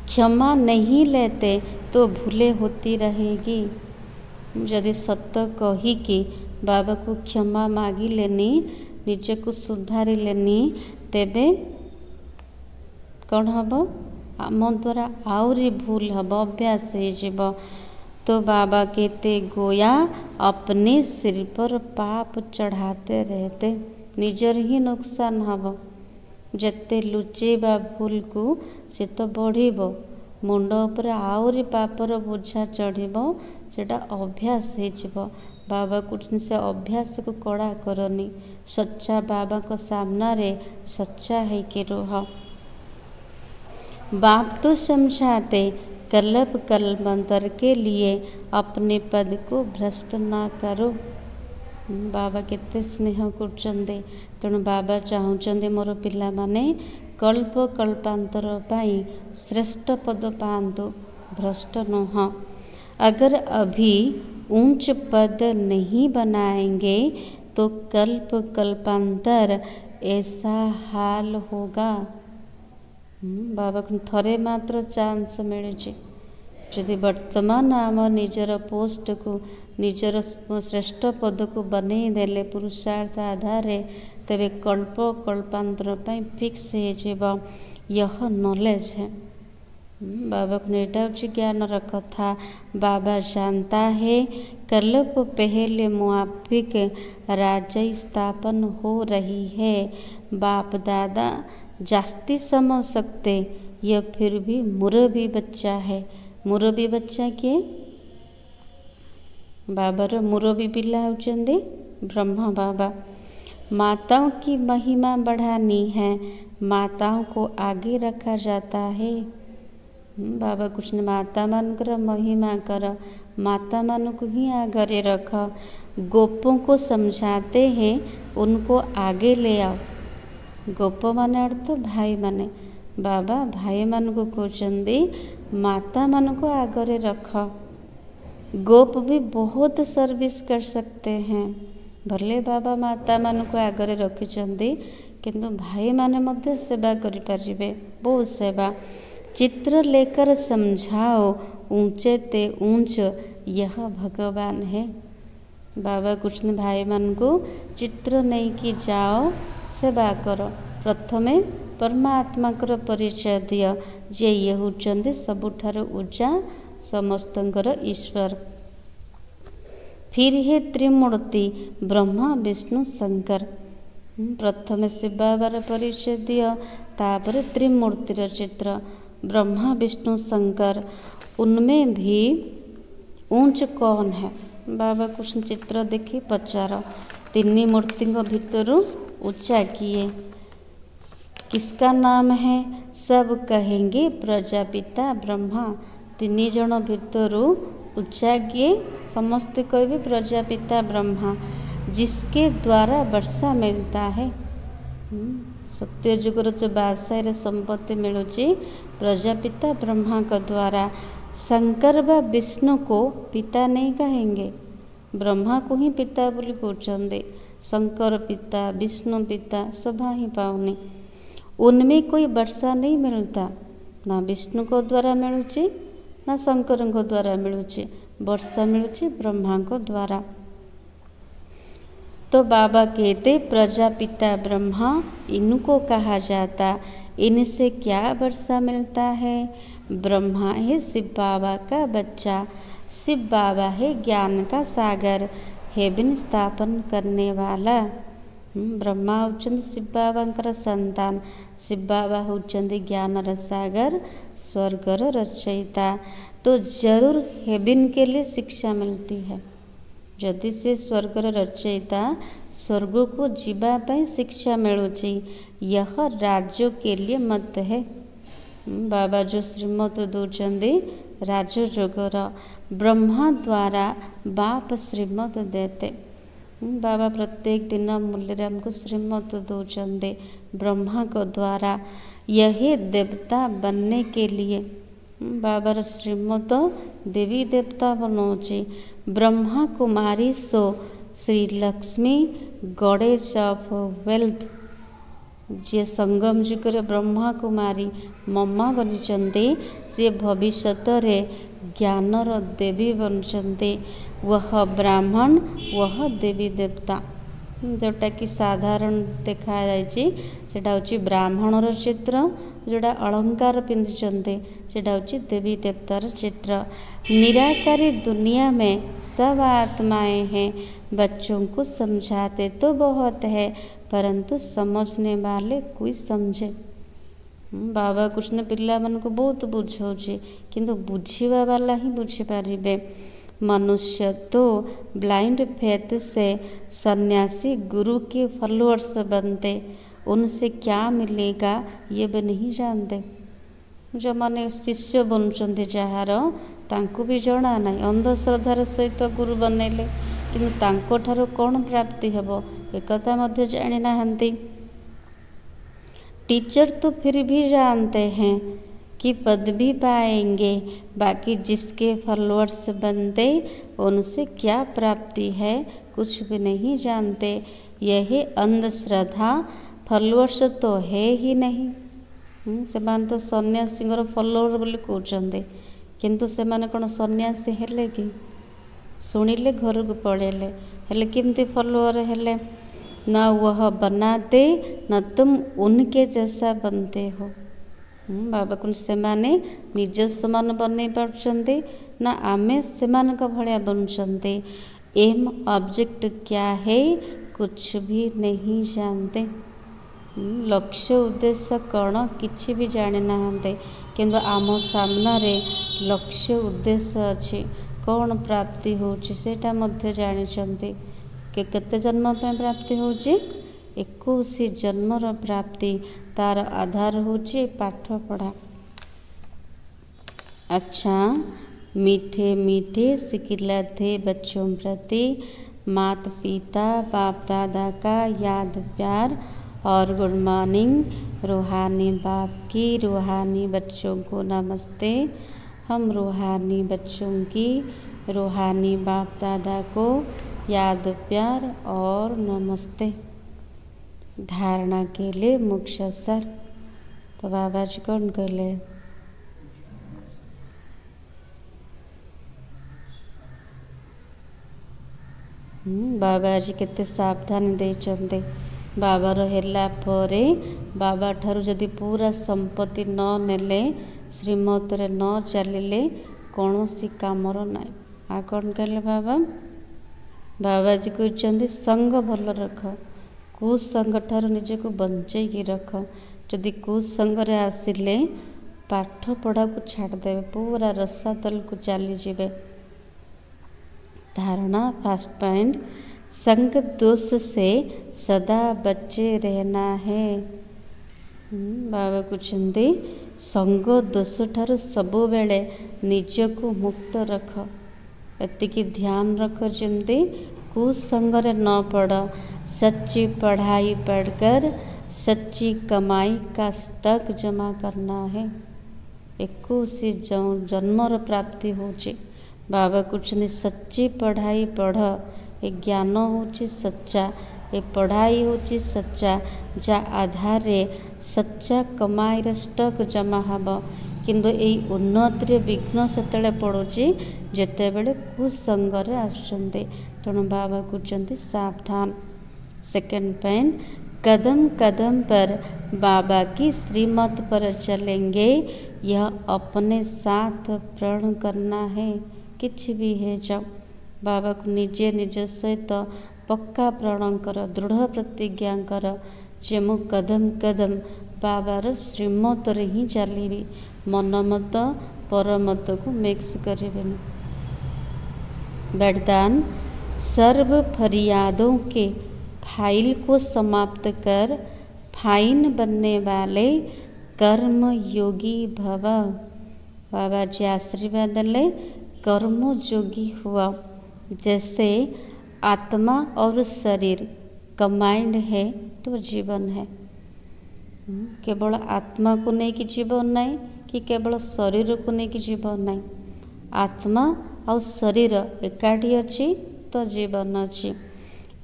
क्षमा नहीं लेते तो भूले होती रहेगी। जदि सत कहीकि बाबा को क्षमा मागी लेनी, निजको सुधारी लेनी, तेबे कौन हम आम द्वारा आउरी भूल हम, अभ्यास हो। तो बाबा कहते गोया अपने सिर पर पाप चढ़ाते रहते, निजर ही नुकसान हम। जेते लुचेबा भूल को से तो बढ़िब, मुंड उपर आउरी पापर बोझा चढ़िब, सेटा अभ्यास हो। बाबा को से अभ्यास को कड़ा करनी, सच्चा बाबा को सामना रे सच्चा है कि रह। बाप तो समझाते कल्प कल्पांतर के लिए अपने पद को भ्रष्ट ना करो। बाबा केते स्नेह करचंदे, तेणु बाबा चाहूचंदे मोर पिला माने कल्प कल्पांतर पाई श्रेष्ठ पद पांतु, भ्रष्ट नुह। अगर अभी ऊंच पद नहीं बनाएंगे तो कल्प कल्पांतर ऐसा हाल होगा। बाबा को थरे मात्र चांस मिलुଛି। जदि वर्तमान आम निजर पोस्ट को निजर श्रेष्ठ पद को बनई देले पुरुषार्थ आधार, तेरे कल्प कल्पांतर पाई फिक्स हो। यह नॉलेज है। बाबा को एटा ज्ञान कथा। बाबा जानता है कल्प पहले मुआफिक राज्य स्थापन हो रही है। बाप दादा जास्ती समझ सकते, यह फिर भी मुरबी बच्चा है। मुरबी बच्चा किए? बाबार मुरबी पिला होचंदे ब्रह्मा बाबा। माताओं की महिमा बढ़ानी है, माताओं को आगे रखा जाता है। बाबा कुछ ने माता मानकर महिमा कर, माता मान को ही आगे रख। गोपों को समझाते हैं, उनको आगे ले आओ। गोप माने अर्थ भाई माने। बाबा भाई मान को कहते माता मान को आगे रख। गोप भी बहुत सर्विस कर सकते हैं, भले बाबा माता मान को आगे रखिछंदी, किंतु भाई माने मध्य सेवा करि परिबे, बहुत सेवा। चित्र लेकर समझाओ, ऊंचे ते ऊंच यह भगवान है। बाबा कुछ ने भाई मान को चित्र नहीं कि जाओ सेवा कर। प्रथमे परमात्मा कर परिचय दिय, जे ये होचंदे सबुठार ऊंचा समस्तंकर ईश्वर। फिर है त्रिमूर्ति ब्रह्मा विष्णु शंकर। प्रथमे शिव बाबार परिचय दिय, तापर त्रिमूर्तिर चित्र ब्रह्मा विष्णु शंकर। उनमें भी ऊंच कौन है? बाबा कुछ चित्र देखी पचार। तीन मूर्ति भितर ऊंचा किए? किसका नाम है? सब कहेंगे प्रजापिता ब्रह्मा। तीन जन भितर ऊंचा किए? समस्ते कहे प्रजापिता ब्रह्मा, जिसके द्वारा वर्षा मिलता है। सत्य जुगर जो बादशाह संपत्ति मिलुची प्रजापिता ब्रह्मा का द्वारा। शंकर व विष्णु को पिता नहीं कहेंगे, ब्रह्मा को ही पिता बोली कहते। शंकर पिता, विष्णु पिता, शोभा ही पाऊनी। उनमें कोई वर्षा नहीं मिलता, ना विष्णु को द्वारा मिलुची ना शंकर को द्वारा मिलुची। वर्षा मिलुची ब्रह्मा को द्वारा। तो बाबा कहते प्रजापिता ब्रह्मा इनको कहा जाता। इनसे क्या वर्षा मिलता है? ब्रह्मा है शिव बाबा का बच्चा, शिव बाबा है ज्ञान का सागर, हेवन स्थापन करने वाला। ब्रह्मा होचंदी शिव बाबा संतान, शिव बाबा होचंदी ज्ञान सागर, स्वर्गर रचयिता। तो जरूर हेवन के लिए शिक्षा मिलती है। जदि से स्वर्गर रचयिता, स्वर्ग को जीवा पाई शिक्षा मिलुची, यह राज्यों के लिए मत है। बाबा जो श्रीमत दौरान राजयोगर ब्रह्मा द्वारा बाप श्रीमत देते। बाबा प्रत्येक दिन मूल्य हमको श्रीमत दौरान ब्रह्मा को द्वारा। यही देवता बनने के लिए बाबार श्रीमत देवी देवता बनाऊँची। ब्रह्मा कुमारी सो Shri Lakshmi goddess of wealth. जे संगम जुगर ब्रह्मा कुमारी मम्मा बनी सी भविष्य रे ज्ञानर देवी बनी वह ब्राह्मण वह देवी देवता जोटा कि साधारण देखा सेटा हूँ ब्राह्मणर चित्र जोड़ा अलंकार पिंधुचंते सेटा हूँ देवी देवतार चित्र। निराकारी दुनिया में सब आत्माएं हैं, बच्चों को समझाते तो बहुत है परंतु समझने वाले कोई समझे। बाबा कृष्ण पिला मन को बहुत बुझाऊे किंतु बुझीवा वाला ही बुझीपारे। मनुष्य तो ब्लाइंड फेथ से सन्यासी गुरु के फॉलोअर्स बनते, उनसे क्या मिलेगा ये भी नहीं जानते। जो माने शिष्य बनुचंते जार तांको भी जଣା नहीं, अंधश्रद्धार सहित गुरु बनैले किंतु तांको ठारो कौन प्राप्ति हेबो एक कथा मध्य जानी नाहंती। टीचर तो फिर भी जानते हैं कि पदवी पाएंगे, बाकी जिसके फॉलोअर्स बनते उनसे क्या प्राप्ति है कुछ भी नहीं जानते। यही अंधश्रद्धा, फॉलोअर्स तो है ही नहीं। से तो सन्यासी फॉलोअर बोली कहते किंतु से माने कौन सन्यासी हेले कि शुणिले घर को पड़ेले हेले किमती फॉलोअर हेले। न वह बनाते न तुम उनके जैसा बनते हो। बाबा कुन से माने निज समान बन पार्छन्ते ना आमे सेमानक भलिया बनुचंते। एम ऑब्जेक्ट क्या है कुछ भी नहीं जानते। लक्ष्य उद्देश्य कौन किछि भी जाने नाहंते किंतु आम सामने लक्ष्य उद्देश्य अच्छे कौन प्राप्ति होची सेटा मध्य जानिचंते। केते जन्म पे प्राप्ति होची 21 जन्मर प्राप्ति तार आधार होची पाठ पढ़ा। अच्छा मीठे मीठे सिकिला थे बच्चों प्रति माता पिता बाप दादा का याद प्यार और गुड मॉर्निंग। रूहानी बाप की रूहानी बच्चों को नमस्ते। हम रूहानी बच्चों की रूहानी बाप दादा को याद प्यार और नमस्ते। धारणा के लिए मुख्य सर तो बाबा जी कौन कहले बाबा जी केते सावधानी देइचंते। बाबा रहिला परे बाबा ठारू जदि पूरा संपत्ति न नेले श्रीमत रे न चलिले कौनसी कामर नाई। आ कौन कहले बाबा बाबा जी कहते संग भल रख, कुसंग ठारू निजको बंचेकी रख। जदि कुसंग रे आसिले पाठ पढ़ा को छाड़देवे पूरा रसातल को चली जाए। धारणा फर्स्ट पॉइंट संग दोष से सदा बचे रहना है। बाबा कहते संग दोष ठारू सबु बेले निजको मुक्त रख। एतिकी ध्यान रख जमती कुसंगरे न पढ़। सच्ची पढ़ाई पढ़कर सच्ची कमाई का स्टॉक जमा करना है। 21 जन्मर प्राप्ति होची। बाबा कुछ सच्ची पढ़ाई पढ़। ए ज्ञान होची सच्चा, ए पढ़ाई होची सच्चा जा आधार सच्चा कमाईर स्टॉक जमा हब। किंतु यही उन्नति विघ्न सेतले पड़ुची जेते बेले कुसंगरे आसुचंते। तेणु बाबा कहते सावधान। सेकेंड पॉइंट कदम कदम पर बाबा की श्रीमत पर चलेंगे। यह अपने साथ प्रण करना है। किछि भी है जाओ बाबा को निजे निज सहित पक्का प्रण कर, दृढ़ प्रतिज्ञा कर जे मु कदम कदम बाबार श्रीमत रे ही चलिबी। मन मत परमत को मिक्स करें। वरदान सर्व फरियादों के फाइल को समाप्त कर फाइन बनने वाले कर्म योगी भव। बाबा जी आशीर्वाद ले कर्म योगी हुआ। जैसे आत्मा और शरीर कंबाइंड है तो जीवन है। केवल आत्मा को नहीं कि जीवन नहीं कि केवल शरीर को नहीं कि जीवन नहीं। आत्मा और शरीर एकाठी अच्छी तो जीवन अच्छी।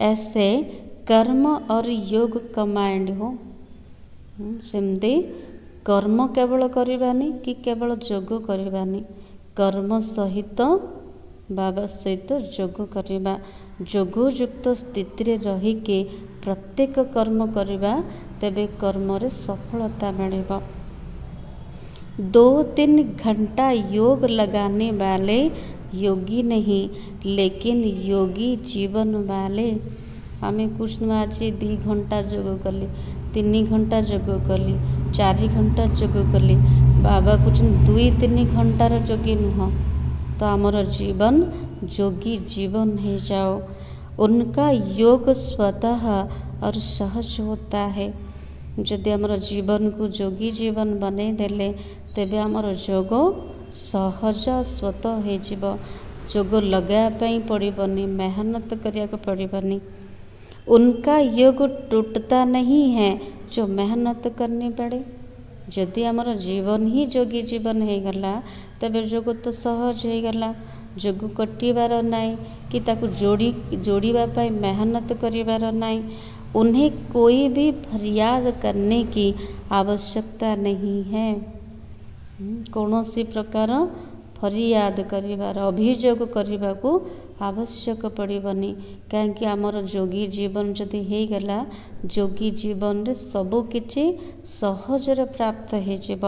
ऐसे कर्म और योग कंबाइंड हो। सेमती कर्म केवल करवानी कि केवल जोग करवानी, कर्म सहित बाबा सहित जोग करवा, जोगयुक्त स्थिति रे रही के प्रत्येक कर्म करवा, तेबे कर्म रे सफलता मिलेगा। 2-3 घंटा योग लगाने वाले योगी नहीं, लेकिन योगी जीवन वाले। आम कुछ आज 2 घंटा जोग कली, 3 घंटा जोग कली, 4 घंटा जोग कली, बाबा कुछ 2-3 घंटार जोगी नुह, तो आमर जीवन जोगी जीवन हो जाओ। उनका योग स्वतः और सहज होता है। जदि आमर जीवन को जोगी जीवन बने देले, तेबे आमर जोग सहज स्वतः हो जीव। जोग लगाई पड़बनी, मेहनत करिया पड़बनी। उनका योग टूटता नहीं है जो मेहनत करनी पड़े। जदि आमर जीवन ही जोगी जीवन हो गला, तेबे जोग तो सहज हो गला। जोग कटिबार नाई कि ताकू जोड़ीबा पाई मेहनत करिबार नाई। उन्हें कोई भी फरियाद करने की आवश्यकता नहीं है। कौनसी प्रकार फरियाद करिबार, अभियोग करने को आवश्यक पड़बनी। कहीं आमर जोगी जीवन जदि हो गला, जोगी जीवन रे सबु किछि सहजरे प्राप्त हो जिव।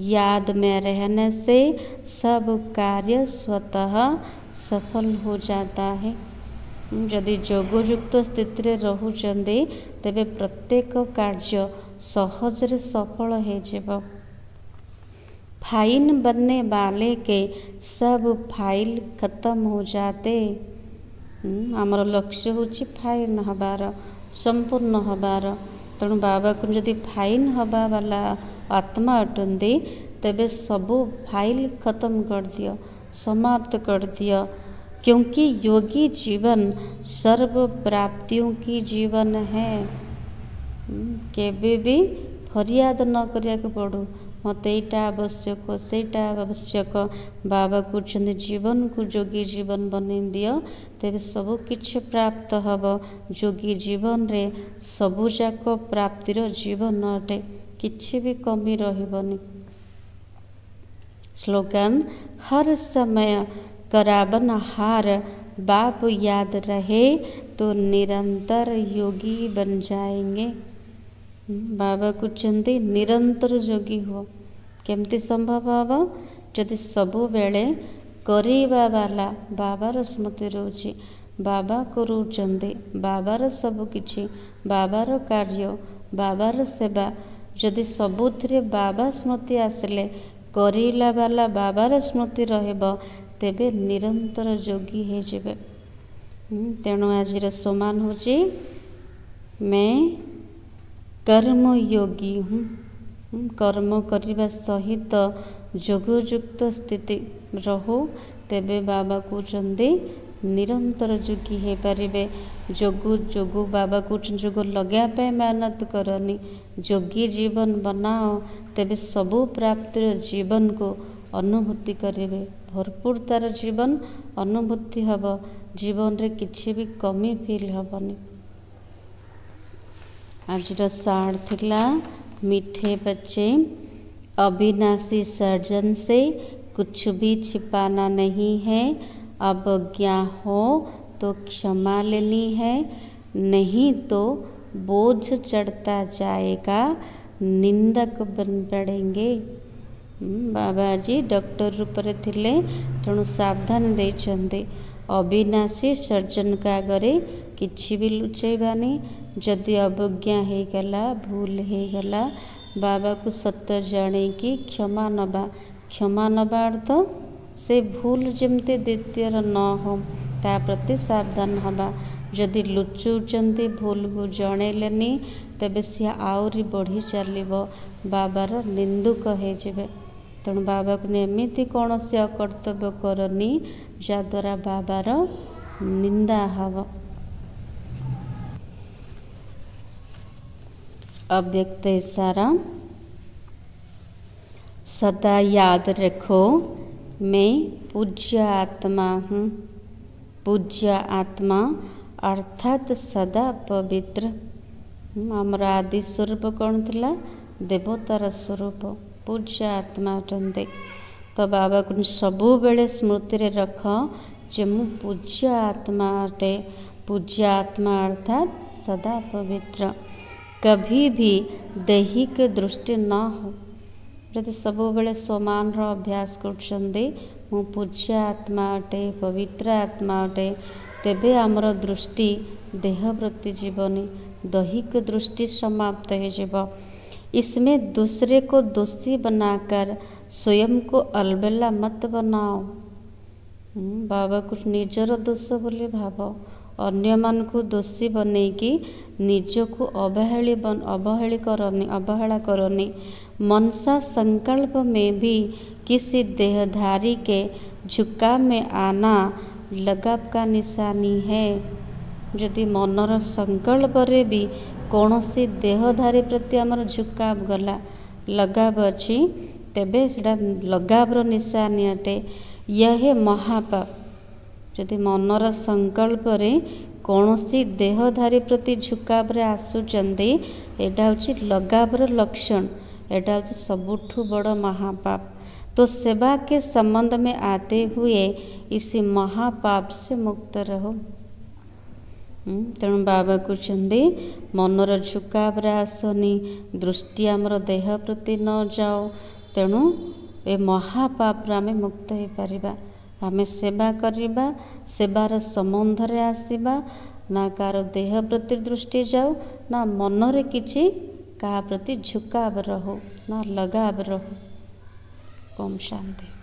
याद में रहने से सब कार्य स्वतः सफल हो जाता है। जदि जोगयुक्त स्थिति रे रहुचंदी, तेबे प्रत्येक कार्य सहजरे सफल हो जिव। फाइन बनने वाले के सब फाइल खत्म हो जाते। आमर लक्ष्य होची फाइन हबार, संपूर्ण हबार। तेणु बाबा को जदि फाइन हवा वाला आत्मा अटंदी, तेबे सबू फाइल खत्म कर दियो, समाप्त कर दियो। क्योंकि योगी जीवन सर्व प्राप्तियों की जीवन है। केबे भी फरियाद न करिया के पड़ू, मत एटा आवश्यक सेटा आवश्यक। बाबा कहते जीवन को जोगी जीवन बने दियो, तेरे सबु किछि प्राप्त हब। जोगी जीवन रे सबुजाक प्राप्तिर जीवन अटे, किछि भी कमी रहिबनी। स्लोगन: हर समय करावन हार, बाप याद रहे तो निरंतर योगी बन जाएंगे। बाबा कहते निरंतर योगी हो। केमती संभव हम? जदि सबु बेले करिबा वाला बाबार स्मृति रोची, बाबा करूचंदी, बाबार सबु किछि, बाबार कार्य, बाबार सेवा। जदि सबुथिरे बाबा स्मृति आसिले, करिला वाला बाबार स्मृति रहब, तेबे निरंतर योगी हो जिवे। तेणु आजिर समान होची मैं कर्म योगी हूँ। कर्म करने सहित जोगयुक्त स्थिति रहो, तेबे बाबा कहते निरंतर योगी हो पारे। जोगु बाबा कहते जोग लगाई मेहनत करनी, जोगी जीवन बनाओ, तेबे सबु प्राप्तिर जीवन को अनुभूति करेंगे। भरपूर तार जीवन अनुभूति हब, जीवन रे किछि भी कमी फील हबनी। आजिर सार थिला मीठे बच्चे, अविनाशी सर्जन से कुछ भी छिपाना नहीं है। अवज्ञा हो तो क्षमा लेनी है, नहीं तो बोझ चढ़ता जाएगा, निंदक बन पड़ेंगे। बाबाजी डॉक्टर रूप रे थिले, तेणु सावधान देइछन्ते। अविनाशी सर्जन का आगे किछि भी लुचैबानी। जदि अवज्ञा हो गला, भूल हो गला, बाबा को सत्य जाने की क्षमा नबा। क्षमा नबा अर्थ से भूल जमते द्वितीय न हो, ता प्रति सावधान हवा। जदि लुचुचंती भूल को जनइलेनी, तेबे सी आउरी बढ़ी चलिबो, बाबार निंदुक हो जिवे। तेणु बाबा को एमती कौन से अकर्तव्य करनी जद्वारा बाबार निंदा हब। अव्यक्त इशारा: सदा याद रखो मैं पूज्य आत्मा हूँ। पूज्य आत्मा अर्थात सदा पवित्र। आमर आदि स्वरूप कौन थिला? देवतार स्वरूप पूज्य आत्मा अटंते। तो बाबा को सबु बेले स्मृति रे रख जे मु पूज्य आत्मा अटे। पूज्य आत्मा अर्थात सदा पवित्र, कभी भी दैहिक दृष्टि न हो। जदि सबु बेले समान रो अभ्यास करछन्ते मु पूज्य आत्मा अटे, पवित्र आत्मा अटे, तेबे आमर दृष्टि देह प्रति जीवनी, दैहिक दृष्टि समाप्त हो जीव। इसमें दूसरे को दोषी बनाकर स्वयं को अलबेला मत बनाओ। बाबा कुछ निजर दोष बोली भाव, अन्य मान को दोषी बनैकी निजको अवहेला करनी। मनसा संकल्प में भी किसी देहधारी के झुकाव में आना लगाव का निशानी है। यदि मनर संकल्प रे भी कौनसी देहधारी प्रति आमर झुकाव गला, लगाव अच्छी, तेबे सेटा लगावर निशानी अटे। यह महापाप। यदि मनर संकल्प रे कौनसी देहधारी प्रति झुकाव रे आसुचंदी, एटा होची लगावर लक्षण, एटा होची सबुठु बड़ महापाप। तो सेवा के संबंध में आते हुए इसी महापाप से मुक्त रहो। तेणु बाबा कहते मनर झुकाव रे आसनी, दृष्टि आमर देह प्रति न जाओ। तेणु ए महापाप आमे मुक्त हो पारिबा। आमे सेवा करिबा, सेवार संबंध रे आसीबा, ना कार देह प्रति दृष्टि जाओ, ना मनरे किछि का प्रति झुकाव रहो, ना लगाव रहो। ओम शांति।